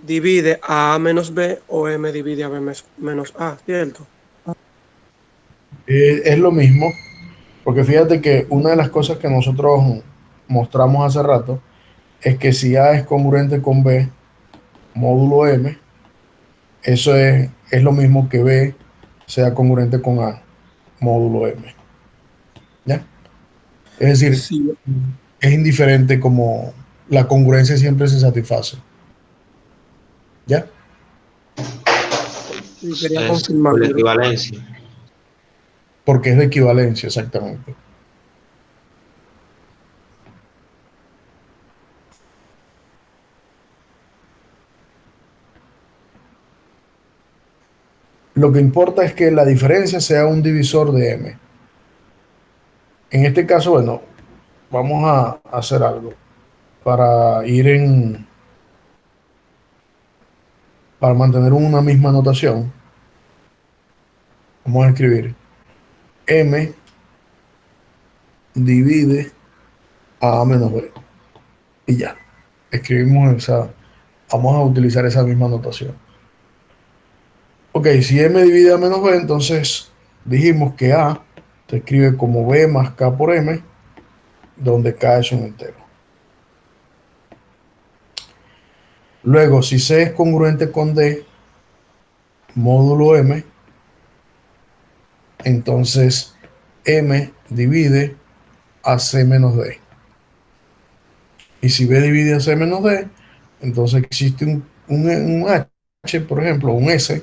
divide a A menos B o M divide a B menos A, ¿cierto? Es lo mismo, porque fíjate que una de las cosas que nosotros mostramos hace rato es que si A es congruente con B módulo M, eso es lo mismo que B sea congruente con A módulo M, ¿ya? Es decir, Sí, es indiferente como la congruencia siempre se satisface, ¿ya? sí, quería Es por la confirmarlo. equivalencia. Porque es de equivalencia, exactamente. Lo que importa es que la diferencia sea un divisor de M. En este caso, bueno, vamos a hacer algo para para mantener una misma notación. Vamos a escribir M divide a menos B. Y ya. Vamos a utilizar esa misma notación. Ok, si M divide a menos B, entonces dijimos que A se escribe como B más K por M, donde K es un entero. Luego, si C es congruente con D, módulo M, entonces M divide a C menos D. Y si B divide a C menos D, entonces existe un H, por ejemplo, un S,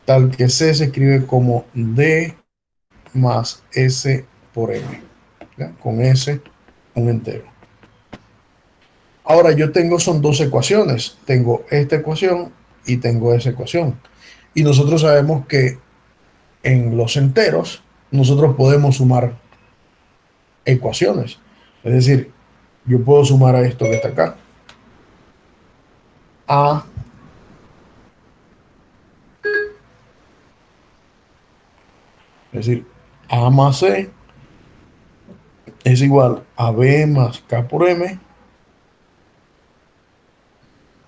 tal que C se escribe como D más S por M. ¿Ya? Con S un entero. Ahora yo tengo son dos ecuaciones. Tengo esta ecuación y tengo esa ecuación. Y nosotros sabemos que en los enteros nosotros podemos sumar ecuaciones. Es decir, yo puedo sumar a esto que está acá. A es decir, A más C es igual a B más K por M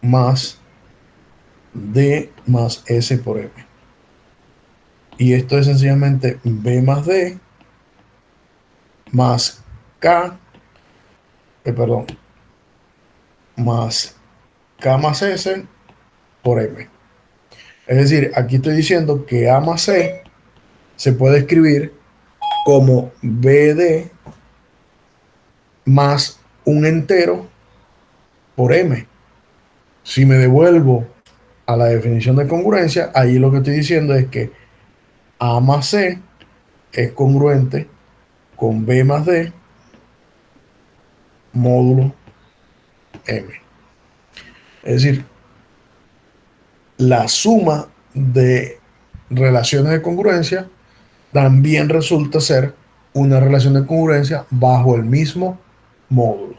más D más S por M. Y esto es sencillamente B más D más K, perdón, más K más S por M. Es decir, aquí estoy diciendo que A más C se puede escribir como BD más un entero por M. Si me devuelvo a la definición de congruencia, ahí lo que estoy diciendo es que A más C es congruente con B más D módulo M. Es decir, la suma de relaciones de congruencia también resulta ser una relación de congruencia bajo el mismo módulo.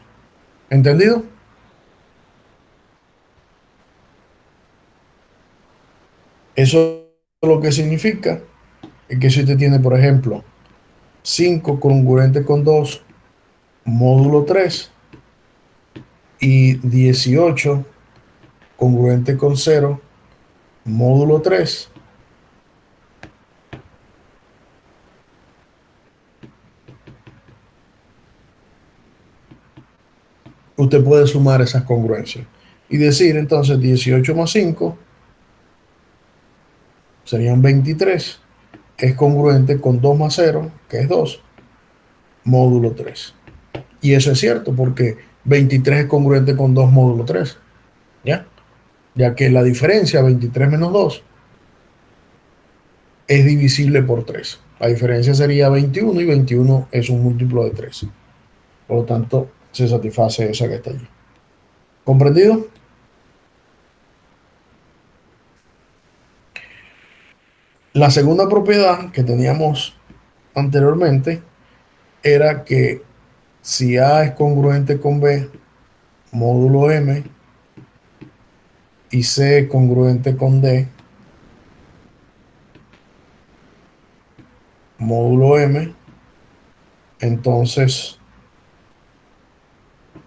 ¿Entendido? Eso lo que significa es que si usted tiene, por ejemplo, 5 congruente con 2 módulo 3 y 18 congruente con 0 módulo 3, usted puede sumar esas congruencias y decir entonces 18 más 5 serían 23, es congruente con 2 más 0, que es 2, módulo 3. Y eso es cierto porque 23 es congruente con 2 módulo 3, ¿ya? Ya que la diferencia 23 menos 2 es divisible por 3. La diferencia sería 21 y 21 es un múltiplo de 3. Por lo tanto, se satisface esa que está allí. ¿Comprendido? La segunda propiedad que teníamos anteriormente era que si A es congruente con B, módulo M, y C es congruente con D, módulo M, entonces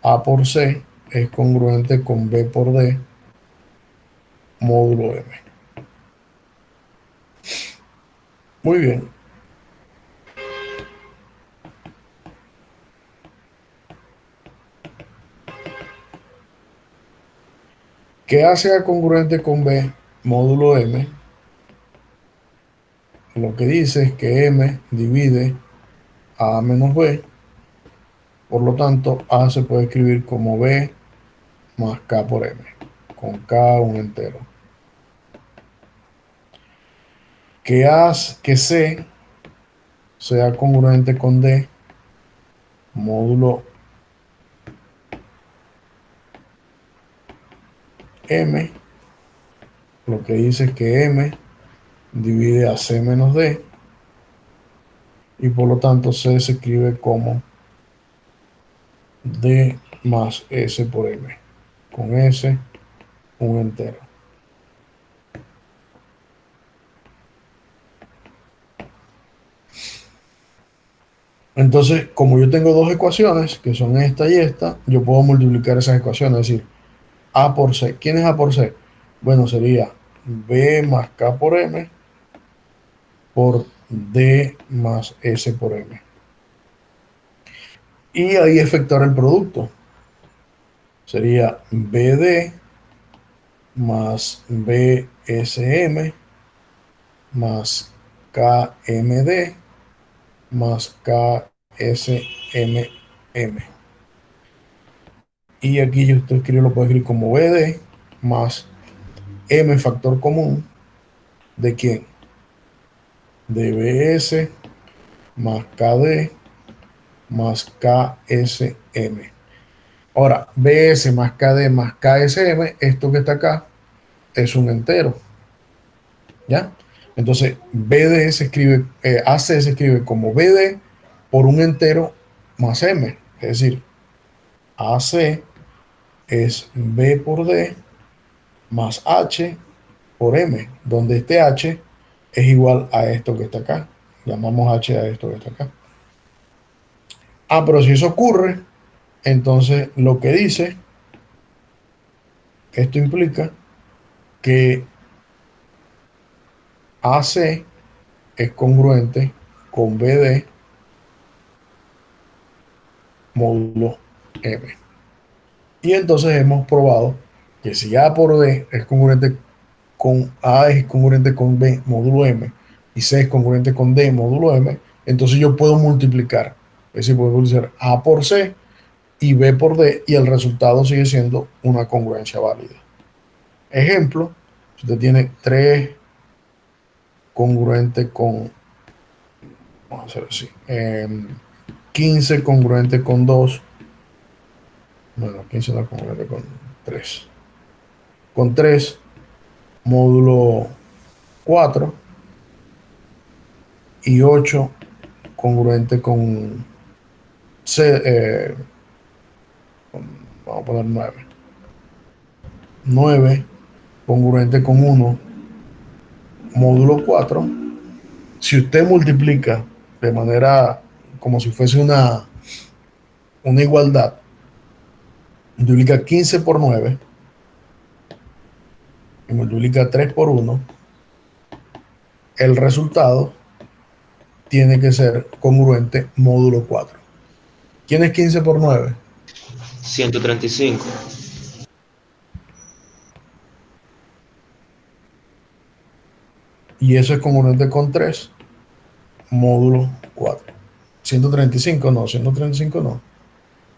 A por C es congruente con B por D, módulo M. Muy bien. ¿Qué hace A congruente con B, módulo M? Lo que dice es que M divide A menos B, por lo tanto A se puede escribir como B más K por M, con K un entero. Que C sea congruente con D, módulo M, lo que dice es que M divide a C menos D, y por lo tanto C se escribe como D más S por M, con S un entero. Entonces, como yo tengo dos ecuaciones, que son esta y esta, yo puedo multiplicar esas ecuaciones, es decir, A por C. ¿Quién es A por C? Bueno, sería B más K por M por D más S por M. Y ahí efectuar el producto. Sería BD más BSM más KMD más KSMM. Y aquí yo esto escribo, lo puedo escribir como BD más M factor común. ¿De quién? De BS más KD más KSM. Ahora, BS más KD más KSM, esto que está acá, es un entero, ¿ya? Entonces, BD se escribe, AC se escribe como BD por un entero más M. Es decir, AC es B por D más H por M, donde este H es igual a esto que está acá. Llamamos H a esto que está acá. Ah, pero si eso ocurre, entonces lo que dice, esto implica que AC es congruente con BD módulo M. Y entonces hemos probado que si A por D es congruente con A es congruente con B módulo M y C es congruente con D módulo M, entonces yo puedo multiplicar. Es decir, puedo multiplicar A por C y B por D y el resultado sigue siendo una congruencia válida. Ejemplo, si usted tiene 3 congruente con, vamos a hacer así, 15 congruente con 2, bueno, 15 no es congruente con 3, con 3 módulo 4 y 8 congruente con C, vamos a poner 9, 9 congruente con 1 módulo 4. Si usted multiplica de manera como si fuese una igualdad, multiplica 15 por 9 y multiplica 3 por 1, el resultado tiene que ser congruente módulo 4. ¿Quién es 15 por 9? 135. Y eso es congruente con 3 módulo 4. 135 no, 135 no.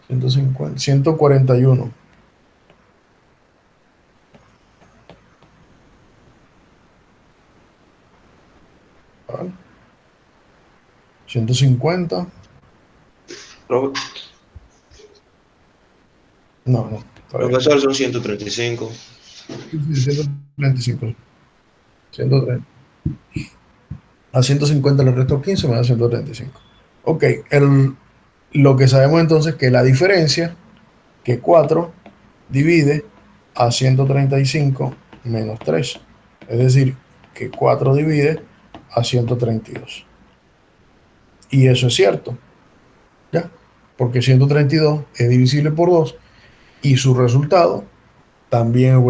150, 141. ¿Vale? 150. Pro- No, no, está bien. Profesor, son 135. 135. 130. A 150 le resto 15, me da 135. Ok, lo que sabemos entonces es que la diferencia, que 4 divide a 135 menos 3. Es decir, que 4 divide a 132. Y eso es cierto, ¿ya? Porque 132 es divisible por 2 y su resultado también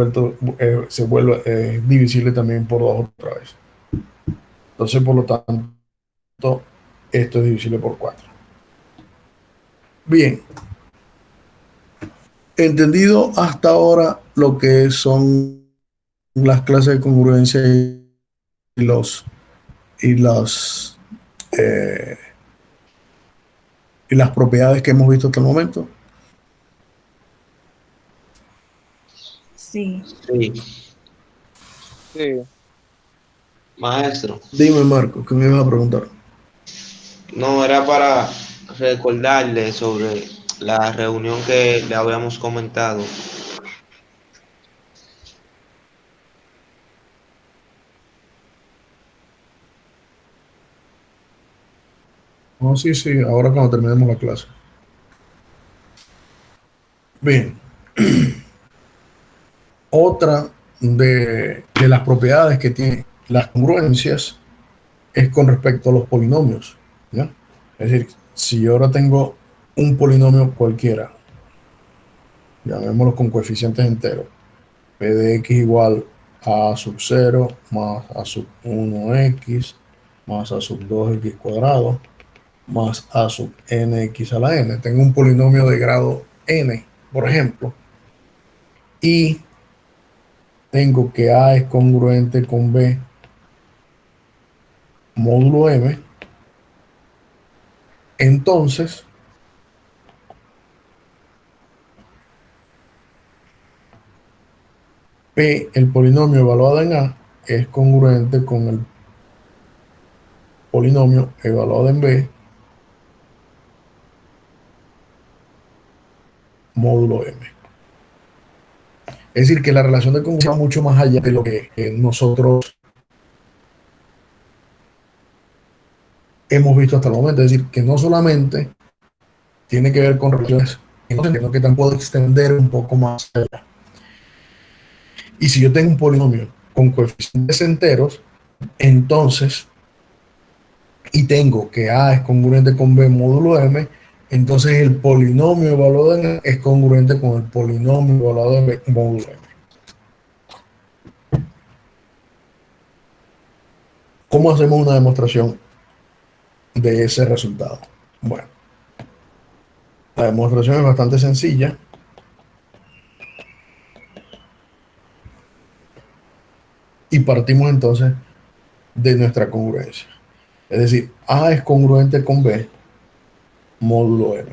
se vuelve divisible también por 2 otra vez. Entonces, por lo tanto, esto es divisible por 4. Bien, entendido hasta ahora lo que son las clases de congruencia los y las eh, y las propiedades que hemos visto hasta el momento. Sí. Sí. Sí, Maestro, Dime, Marco, ¿qué me ibas a preguntar? no era para recordarle sobre la reunión que le habíamos comentado. No, sí, sí, ahora cuando terminemos la clase. Bien, otra de las propiedades que tienen las congruencias es con respecto a los polinomios, ¿ya? Es decir, si yo ahora tengo un polinomio cualquiera, llamémoslo con coeficientes enteros, p de x igual a sub 0 más a sub 1x más a sub 2x cuadrado más a sub nx a la n. Tengo un polinomio de grado n, por ejemplo, y tengo que a es congruente con b módulo m. Entonces, p, el polinomio evaluado en a, es congruente con el polinomio evaluado en b módulo M. Es decir, que la relación de congruencia va mucho más allá de lo que nosotros hemos visto hasta el momento. Es decir, que no solamente tiene que ver con relaciones, sino que también puedo extender un poco más allá. Y si yo tengo un polinomio con coeficientes enteros, entonces, y tengo que A es congruente con B módulo M, entonces el polinomio evaluado en A es congruente con el polinomio evaluado en B módulo M. ¿Cómo hacemos una demostración de ese resultado? Bueno, la demostración es bastante sencilla. Y partimos entonces de nuestra congruencia. Es decir, A es congruente con B módulo M.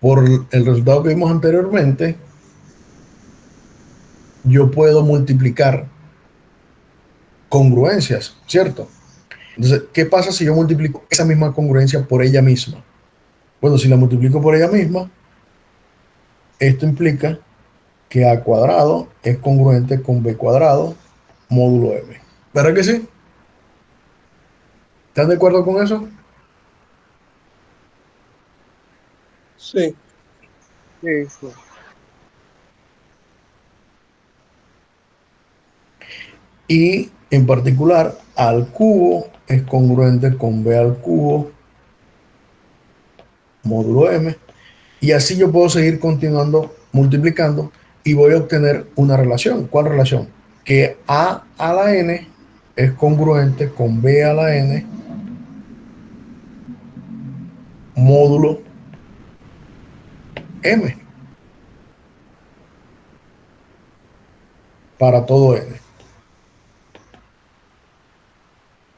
Por el resultado que vimos anteriormente, yo puedo multiplicar congruencias, ¿cierto? Entonces, ¿qué pasa si yo multiplico esa misma congruencia por ella misma? Bueno, si la multiplico por ella misma, esto implica que A cuadrado es congruente con B cuadrado módulo M. ¿Verdad que sí? ¿Están de acuerdo con eso? Sí. Sí, sí. Y en particular, A al cubo es congruente con B al cubo módulo M. Y así yo puedo seguir continuando multiplicando y voy a obtener una relación. ¿Cuál relación? Que A a la N es congruente con B a la N módulo M para todo N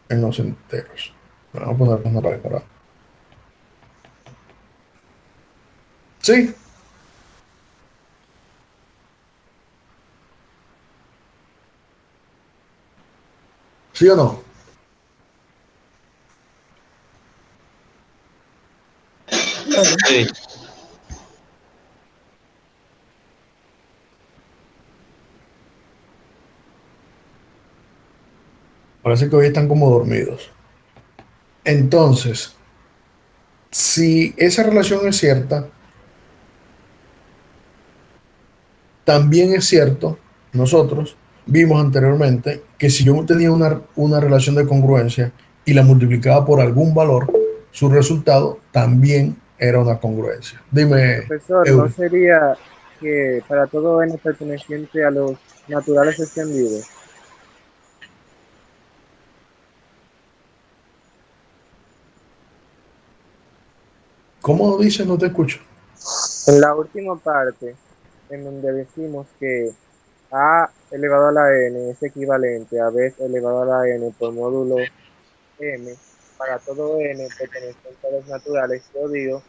en los enteros. Vamos a poner una pared para. ¿Sí? ¿Sí o no? Sí. Parece que hoy están como dormidos. Entonces, si esa relación es cierta, también es cierto, nosotros vimos anteriormente que si yo tenía una relación de congruencia y la multiplicaba por algún valor, su resultado también era una congruencia. Dime, Profesor, ¿no Eury, sería que para todo n perteneciente a los naturales extendidos, ¿cómo dices? No te escucho. en la última parte, en donde decimos que a elevado a la n es equivalente a b elevado a la n por módulo m, para todo n perteneciente a los naturales, yo digo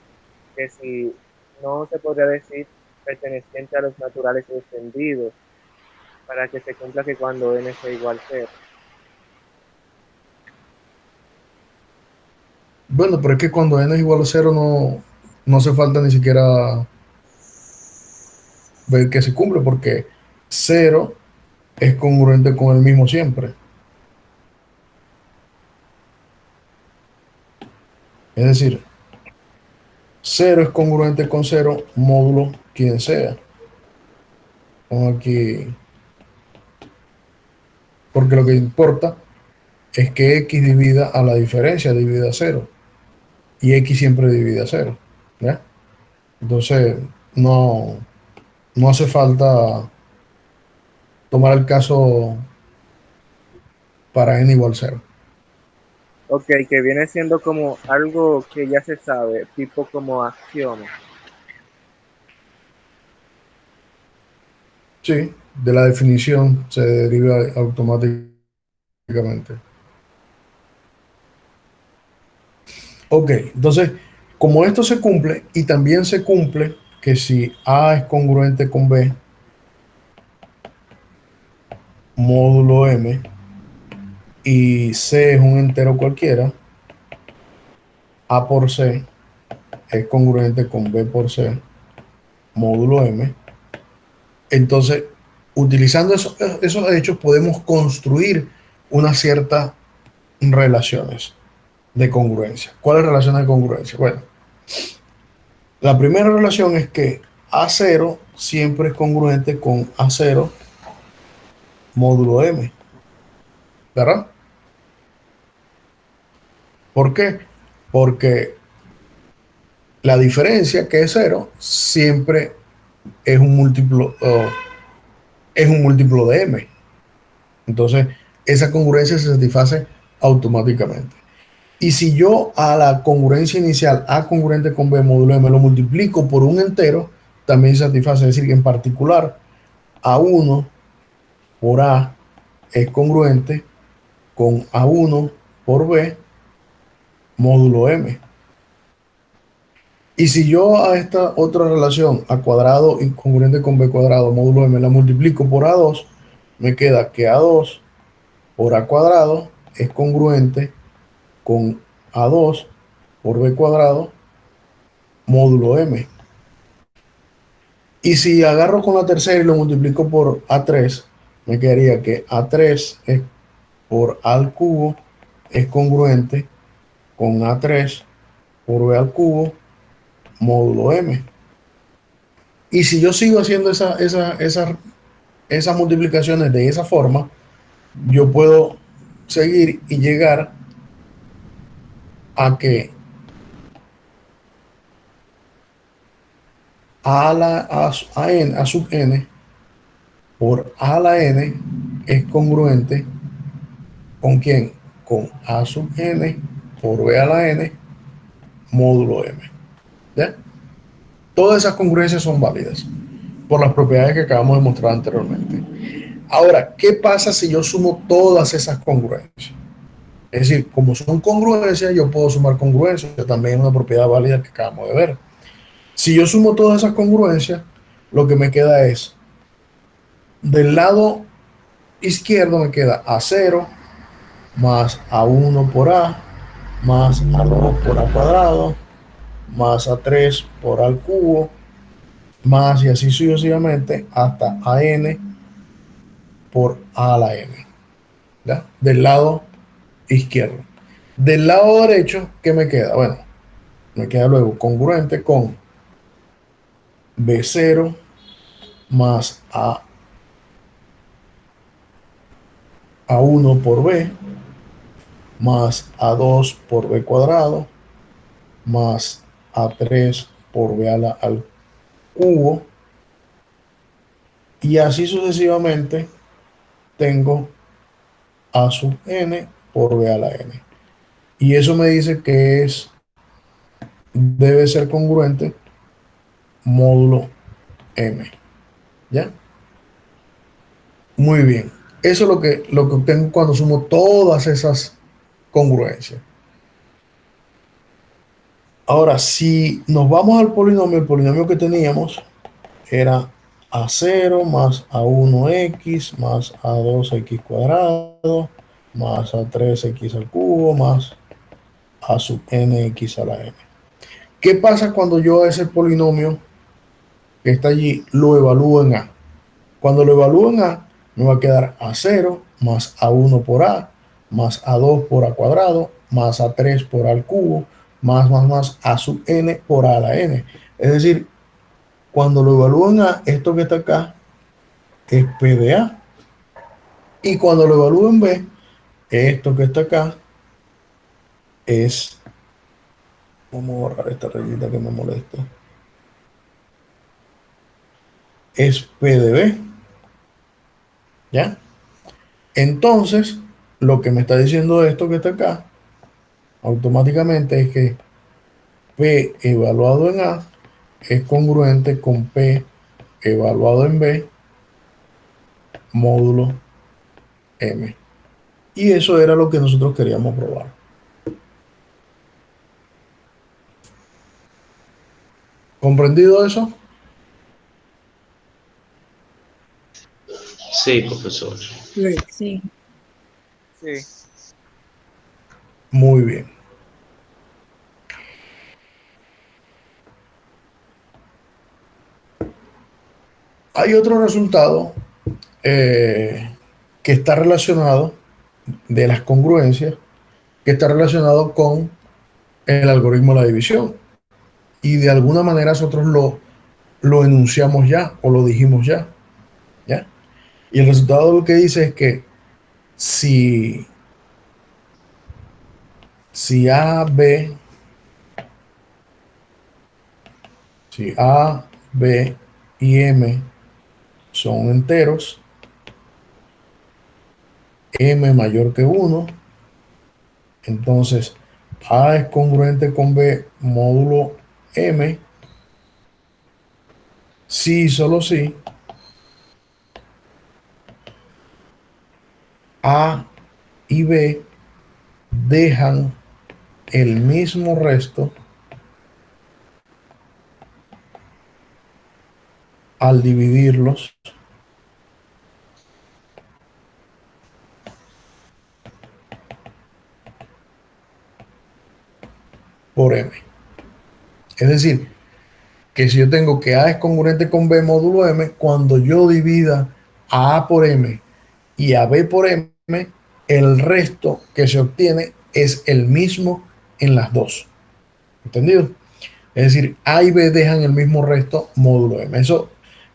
que si no se podría decir perteneciente a los naturales extendidos, para que se cumpla que cuando n sea igual a 0. Bueno, pero es que cuando n es igual a cero no hace falta ni siquiera ver que se cumple porque cero es congruente con el mismo siempre. Es decir, cero es congruente con cero módulo quien sea. Pongo aquí, porque lo que importa es que x divida a la diferencia divida a cero y x siempre divide a cero. ¿Ya? Entonces, no, no hace falta tomar el caso para n igual cero. Ok, que viene siendo como algo que ya se sabe, tipo como axioma. Sí, de la definición se deriva automáticamente. Ok, entonces, como esto se cumple y también se cumple que si A es congruente con B, módulo M, y C es un entero cualquiera, A por C es congruente con B por C módulo M. Entonces, utilizando esos hechos, podemos construir unas ciertas relaciones de congruencia. ¿Cuáles relaciones de congruencia? Bueno, la primera relación es que A0 siempre es congruente con A0 módulo M, ¿verdad? ¿Por qué? Porque la diferencia, que es 0, siempre es un múltiplo, es un múltiplo de M. Entonces, esa congruencia se satisface automáticamente. Y si yo a la congruencia inicial, A congruente con B módulo M, lo multiplico por un entero, también se satisface. Es decir, que en particular, A1 por A es congruente con A1 por B módulo M. Y si yo a esta otra relación, A cuadrado incongruente con B cuadrado módulo M, la multiplico por A2, me queda que A2 por A cuadrado es congruente con A2 por B cuadrado módulo M. Y si agarro con la tercera y lo multiplico por A3, me quedaría que A3 es por A al cubo es congruente con A3 por B al cubo módulo M. Y si yo sigo haciendo esas multiplicaciones de esa forma, yo puedo seguir y llegar a que a sub n por a a la n es congruente con quién, con a sub n por b a la n módulo m. ¿Ya? Todas esas congruencias son válidas por las propiedades que acabamos de mostrar anteriormente. Ahora, ¿qué pasa si yo sumo todas esas congruencias? Es decir, como son congruencias, yo puedo sumar congruencias, que también es una propiedad válida que acabamos de ver. Si yo sumo todas esas congruencias, lo que me queda es, del lado izquierdo me queda A0 más A1 por A, más A2 por A cuadrado, más A3 por A al cubo, más y así sucesivamente hasta AN por A a la N. ¿Ya? Del lado izquierdo. Del lado derecho, ¿qué me queda? Bueno, me queda luego congruente con B0 más A1 por B, más A2 por B cuadrado, más A3 por B al cubo, y así sucesivamente tengo A sub n por B a la n. Y eso me dice que debe ser congruente módulo m. ¿Ya? Muy bien. Eso es lo que obtengo cuando sumo todas esas congruencias. Ahora, si nos vamos al polinomio, el polinomio que teníamos era A0 más A1x más A2x cuadrado más A3x al cubo más A sub nx a la n. ¿Qué pasa cuando yo ese polinomio que está allí lo evalúo en A? Cuando lo evalúo en A, me va a quedar A0 más A1 por A, más A2 por A cuadrado, más A3 por A al cubo, más A sub n por A a la n. Es decir, cuando lo evalúo en A, esto que está acá es P de A. Y cuando lo evalúo en B, esto que está acá es, vamos a borrar esta rayita que me molesta, es P de B. ¿Ya? Entonces, lo que me está diciendo esto que está acá, automáticamente es que P evaluado en A es congruente con P evaluado en B módulo M. Y eso era lo que nosotros queríamos probar. ¿Comprendido eso? Sí, profesor. Sí. Sí. Sí. Muy bien. Hay otro resultado que está relacionado, de las congruencias, que está relacionado con el algoritmo de la división. Y de alguna manera nosotros lo enunciamos ya o lo dijimos ya, ¿ya? Y el resultado lo que dice es que si, si A, B, si A, B y M son enteros, M mayor que 1, entonces A es congruente con B módulo M, sí y solo si A y B dejan el mismo resto al dividirlos por M. Es decir, que si yo tengo que A es congruente con B módulo M, cuando yo divida a A por M y a B por M, el resto que se obtiene es el mismo en las dos. ¿Entendido? Es decir, A y B dejan el mismo resto módulo M. Esto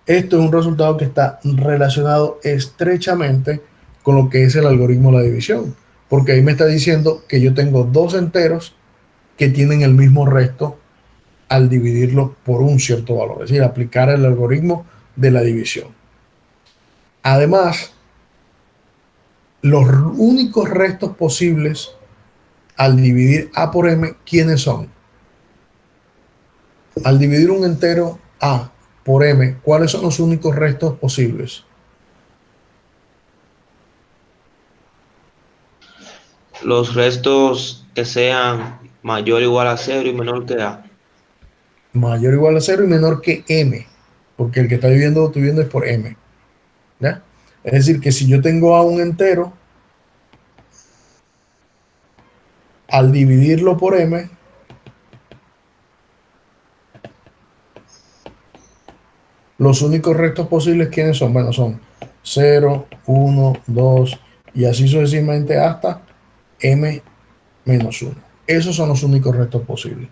es un resultado que está relacionado estrechamente con lo que es el algoritmo de la división, porque ahí me está diciendo que yo tengo dos enteros que tienen el mismo resto al dividirlo por un cierto valor, es decir, aplicar el algoritmo de la división. Además, los únicos restos posibles al dividir A por M, ¿quiénes son? Al dividir un entero A por M, ¿cuáles son los únicos restos posibles? Los restos que sean mayor o igual a cero y menor que A. Mayor o igual a 0 y menor que M, porque el que está dividiendo es por M, ¿ya? Es decir, que si yo tengo A un entero, al dividirlo por M, los únicos restos posibles, ¿quiénes son? Bueno, son 0, 1, 2 y así sucesivamente hasta M menos 1. Esos son los únicos restos posibles.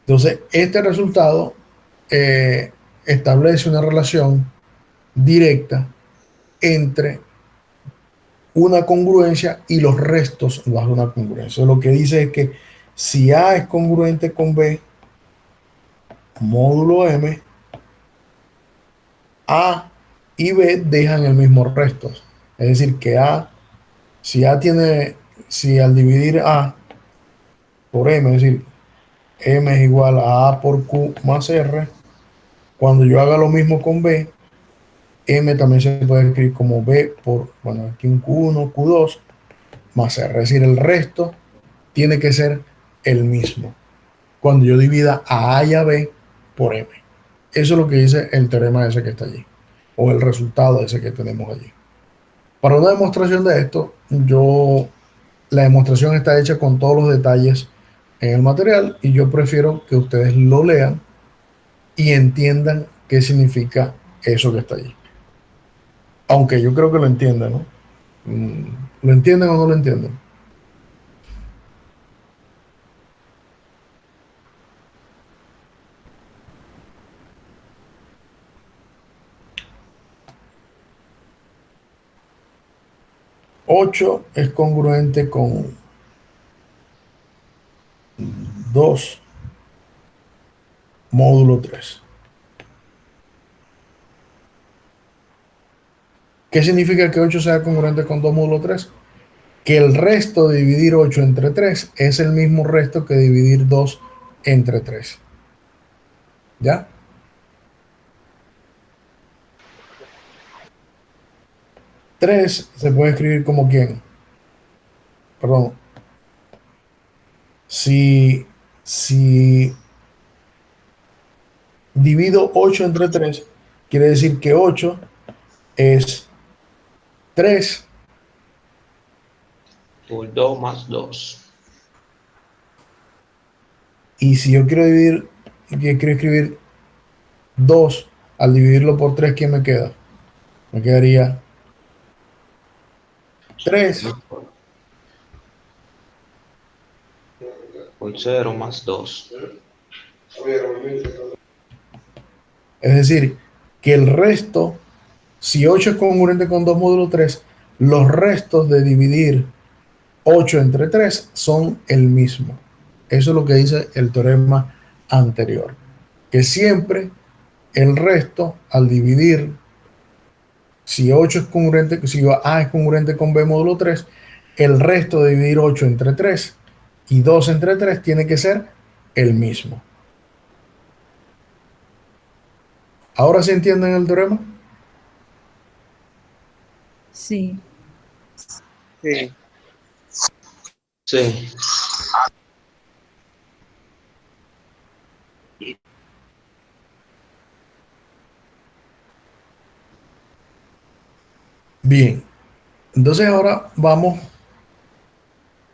Entonces, este resultado eh, establece una relación directa entre una congruencia y los restos bajo una congruencia. Lo que dice es que si A es congruente con B, módulo M, A y B dejan el mismo resto. Es decir, que si al dividir A por M, es decir, M es igual a A por Q más R, cuando yo haga lo mismo con B, M también se puede escribir como B por, bueno, aquí un Q1, Q2 más R. Es decir, el resto tiene que ser el mismo cuando yo divida a y a B por M. Eso es lo que dice el teorema ese que está allí, o el resultado ese que tenemos allí. Para una demostración de esto, la demostración está hecha con todos los detalles en el material y yo prefiero que ustedes lo lean y entiendan qué significa eso que está allí. Aunque yo creo que lo entiendan, ¿no? ¿Lo entienden o no lo entienden? Ocho es congruente con 2 módulo 3. ¿Qué significa que 8 sea congruente con 2 módulo 3? Que el resto de dividir 8 entre 3 es el mismo resto que dividir 2 entre 3. ¿Ya? Tres se puede escribir como quién. Perdón. Si divido 8 entre 3, quiere decir que 8 es 3. Por 2 más 2. Y si yo quiero escribir 2 Al dividirlo por 3, ¿quién me queda? Me quedaría 3. Por 0 más 2. Es decir, que el resto, si 8 es congruente con 2 módulo 3, los restos de dividir 8 entre 3 son el mismo. Eso es lo que dice el teorema anterior. Que siempre el resto, al dividir, si 8 es congruente, si A es congruente con B módulo 3, el resto de dividir 8 entre 3 y 2 entre 3 tiene que ser el mismo. ¿Ahora sí entienden el teorema? Sí. Sí. Sí. Bien. Entonces ahora vamos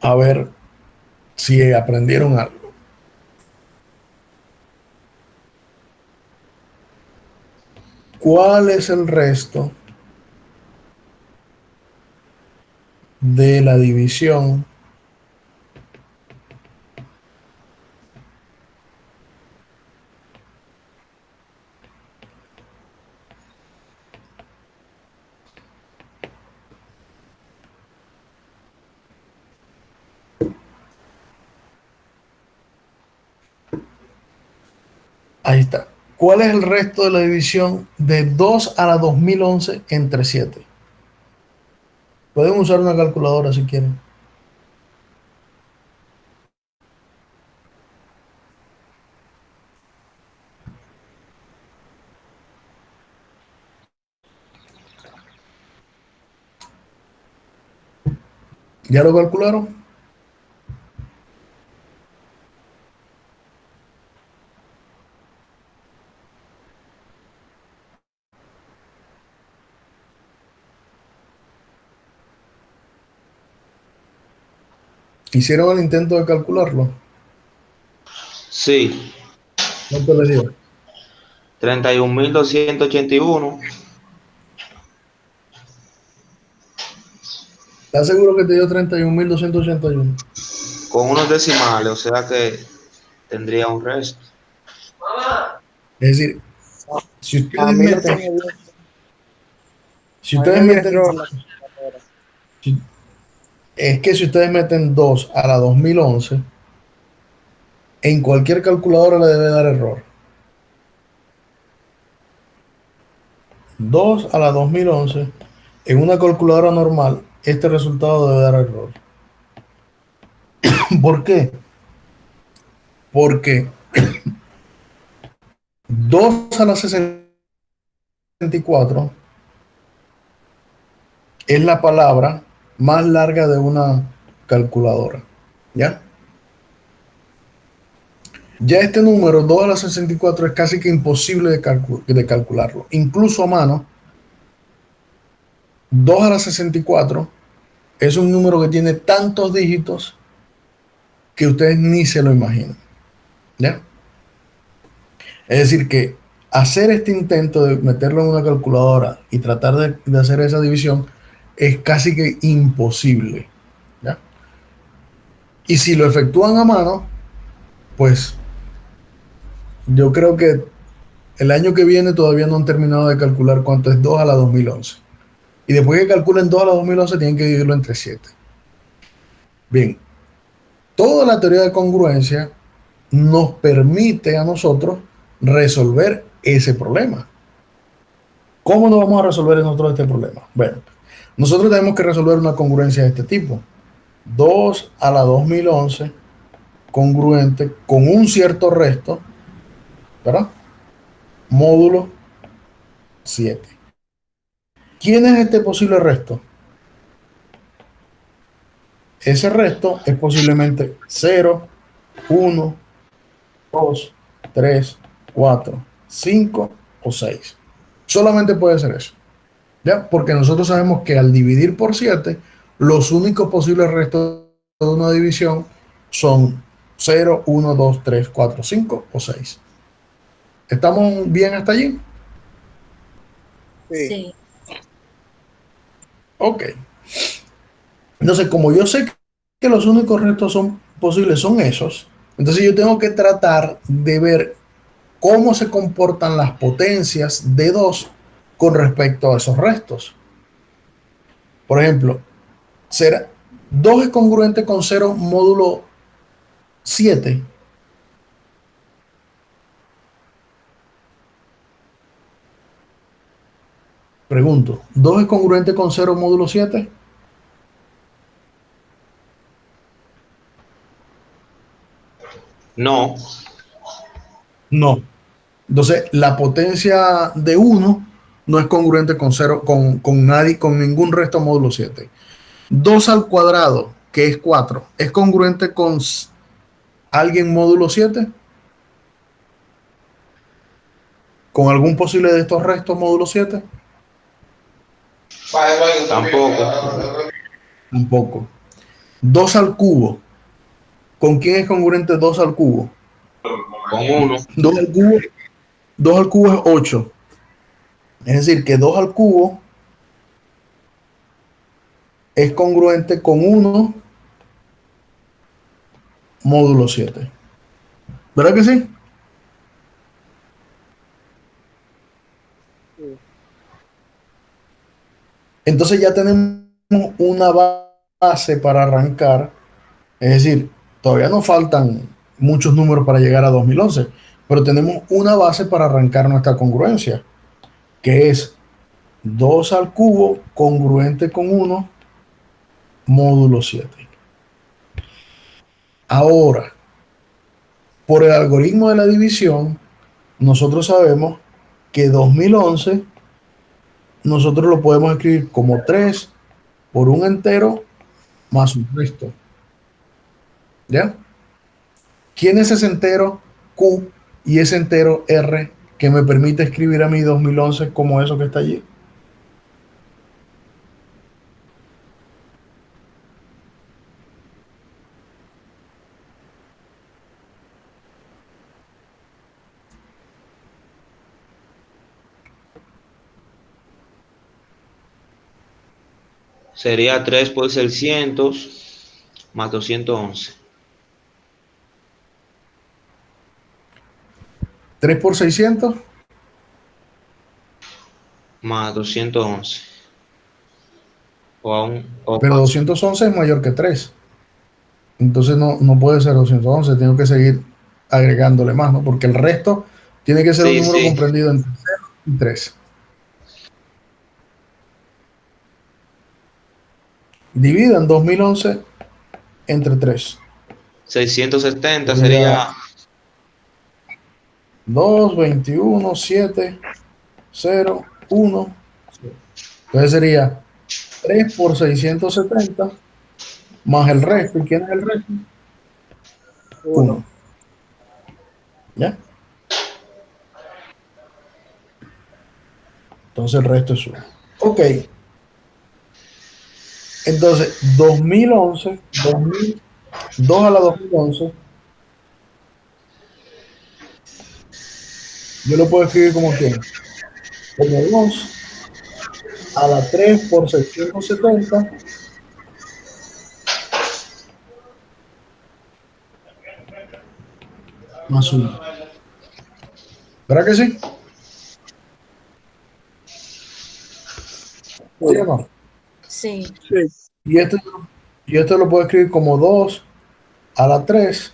a ver si aprendieron algo. ¿Cuál es el resto de la división Ahí está. ¿Cuál es el resto de la división de 2 a la 2011 entre 7? Pueden usar una calculadora si quieren. ¿Ya lo calcularon? ¿Hicieron el intento de calcularlo? Sí. ¿Cuánto les dio? 31.281. ¿Estás seguro que te dio 31.281? Con unos decimales, o sea que tendría un resto. Es decir, si A ustedes mí lo que meten, me dio, si a mí ustedes me dio meten, error la computadora. si- es que si ustedes meten 2 a la 2011, en cualquier calculadora le debe dar error. 2 a la 2011, en una calculadora normal, este resultado debe dar error. ¿Por qué? Porque 2 a la 64 es la palabra más larga de una calculadora. ¿Ya? Ya este número, 2 a la 64, es casi que imposible de calcularlo. Incluso a mano, 2 a la 64 es un número que tiene tantos dígitos que ustedes ni se lo imaginan. ¿Ya? Es decir, que hacer este intento de meterlo en una calculadora y tratar de hacer esa división es casi que imposible. ¿Ya? Y si lo efectúan a mano, pues yo creo que el año que viene todavía no han terminado de calcular cuánto es 2 a la 2011. Y después que calculen 2 a la 2011 tienen que dividirlo entre 7. Bien, toda la teoría de congruencia nos permite a nosotros resolver ese problema. ¿Cómo nos vamos a resolver nosotros este problema? Bueno, nosotros tenemos que resolver una congruencia de este tipo. 2 a la 2011 congruente con un cierto resto, ¿verdad? Módulo 7. ¿Quién es este posible resto? Ese resto es posiblemente 0, 1, 2, 3, 4, 5 o 6. Solamente puede ser eso. ¿Ya? Porque nosotros sabemos que al dividir por 7, los únicos posibles restos de una división son 0, 1, 2, 3, 4, 5 o 6. ¿Estamos bien hasta allí? Sí, Sí. Ok. Entonces, como yo sé que los únicos restos son posibles son esos, entonces yo tengo que tratar de ver cómo se comportan las potencias de 2 con respecto a esos restos. Por ejemplo, será 2 es congruente con 0 módulo 7. Pregunto, ¿2 es congruente con 0 módulo 7? No, No. Entonces, la potencia de 1 no es congruente con 0, con nadie, con ningún resto módulo 7. 2 al cuadrado, que es 4, ¿es congruente con alguien módulo 7? ¿Con algún posible de estos restos módulo 7? tampoco. Tampoco. 2 al cubo, ¿con quién es congruente 2 al cubo? Con uno, 2 al cubo, 2 al cubo es 8. Es decir, que 2 al cubo es congruente con 1 módulo 7. ¿Verdad que sí? sí. Entonces ya tenemos una base para arrancar. Es decir, todavía nos faltan muchos números para llegar a 2011, pero tenemos una base para arrancar nuestra congruencia, que es 2 al cubo congruente con 1 módulo 7. Ahora, por el algoritmo de la división, nosotros sabemos que 2011 nosotros lo podemos escribir como 3 por un entero más un resto. ¿Ya? ¿Quién es ese entero Q y ese entero R que me permite escribir a mí 2011 como eso que está allí? sería 3 por 600 más 211 3 por 600, más 211 o aún o pero más. 211 es mayor que 3. Entonces no puede ser 211, tengo que seguir agregándole más, ¿no? Porque el resto tiene que ser un Sí, número sí, comprendido entre 0 y 3. Dividan 2011 entre 3. 670 Sería sería 2, 21, 7, 0, 1. Entonces sería 3 por 670 más el resto. ¿Y quién es el resto? Uno. 1. ¿Ya? Entonces el resto es 1. Ok. Entonces, 2011, 2000, 2 a la 2011, yo lo puedo escribir como quién. Como 2 a la 3 por 670 más 1. ¿Verdad que sí? ¿Sí o Sí, no? Sí. Sí. Y esto lo puedo escribir como 2 a la 3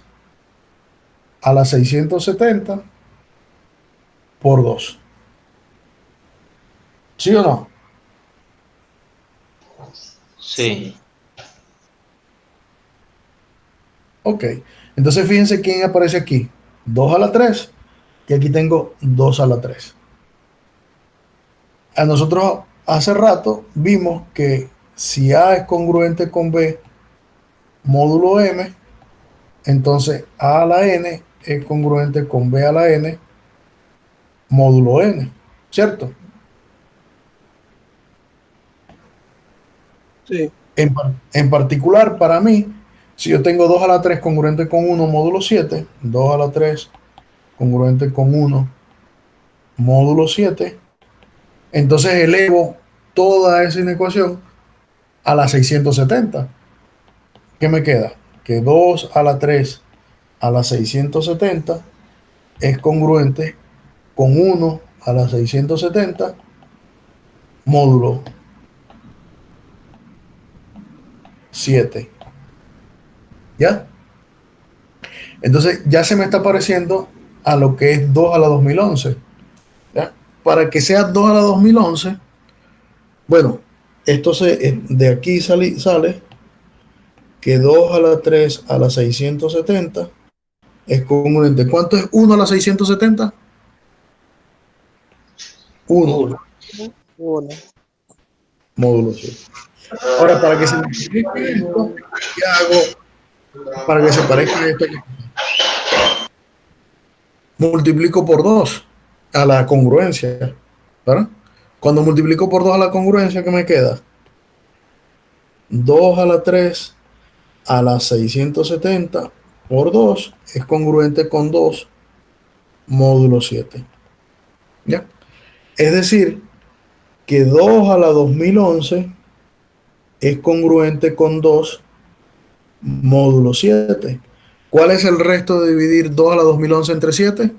a la 670 por 2. ¿Sí o no? sí. Sí. Ok. Entonces fíjense quién aparece aquí. 2 a la 3 y aquí tengo 2 a la 3. A nosotros hace rato vimos que si A es congruente con B módulo M, entonces A a la N es congruente con B a la N módulo N, ¿cierto? Sí. En particular, para mí, si yo tengo 2 a la 3 congruente con 1 módulo 7, 2 a la 3 congruente con 1 módulo 7, Entonces elevo toda esa inecuación a la 670. ¿Qué me queda? Que 2 a la 3 a la 670 es congruente con 1 a la 670 módulo 7. ¿Ya? Entonces ya se me está pareciendo a lo que es 2 a la 2011. ¿Ya? Para que sea 2 a la 2011, bueno, de aquí sale que 2 a la 3 a la 670 es congruente. ¿Cuánto es 1 a la 670? 1 Uno. Uno. módulo 7. Ahora, para que se multiplique esto, ¿qué hago para que se parezca a esto? Multiplico por 2 a la congruencia, ¿verdad? Cuando multiplico por 2 a la congruencia, ¿qué me queda? 2 a la 3 a la 670 por 2 es congruente con 2 módulo 7. ¿Ya? Es decir, que 2 a la 2011 es congruente con 2 módulo 7. ¿Cuál es el resto de dividir 2 a la 2011 entre 7?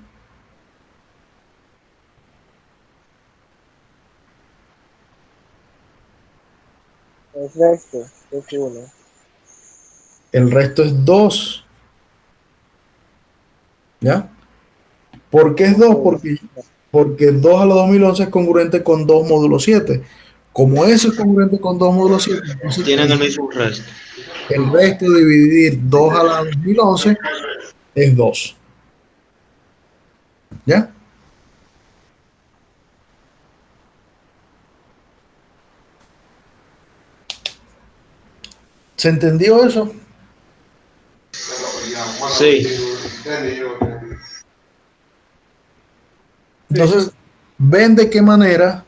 El resto es uno. El resto es 2. ¿Ya? ¿Por qué es 2? Ok. Porque 2 a la 2011 es congruente con 2 módulo 7. Como eso es congruente con 2 módulo 7, entonces Tienen el mismo resto. el resto de dividir 2 a la 2011 es 2. ¿Ya? ¿Se entendió eso? Sí. Entonces, ven de qué manera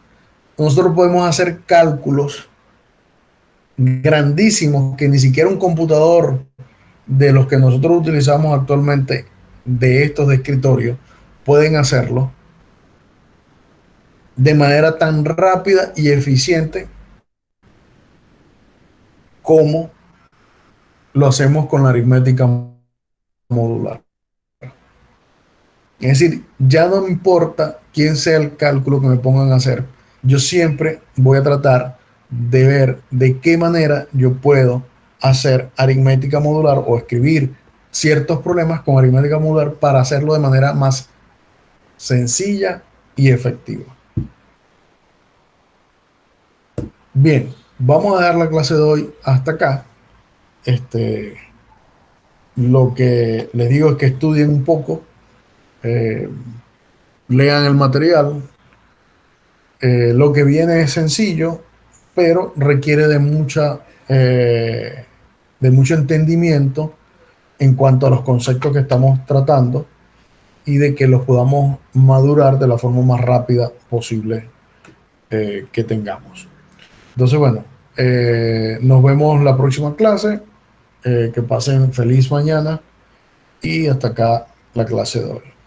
nosotros podemos hacer cálculos grandísimos que ni siquiera un computador de los que nosotros utilizamos actualmente, de estos de escritorio, pueden hacerlo de manera tan rápida y eficiente como lo hacemos con la aritmética modular. Es decir, ya no me importa quién sea el cálculo que me pongan a hacer, yo siempre voy a tratar de ver de qué manera yo puedo hacer aritmética modular o escribir ciertos problemas con aritmética modular para hacerlo de manera más sencilla y efectiva. Bien, vamos a dejar la clase de hoy hasta acá. Lo que les digo es que estudien un poco, eh, lean el material. Lo que viene es sencillo, pero requiere de mucho entendimiento en cuanto a los conceptos que estamos tratando y de que los podamos madurar de la forma más rápida posible que tengamos. Entonces, bueno, nos vemos la próxima clase. Que pasen feliz mañana y hasta acá la clase de hoy.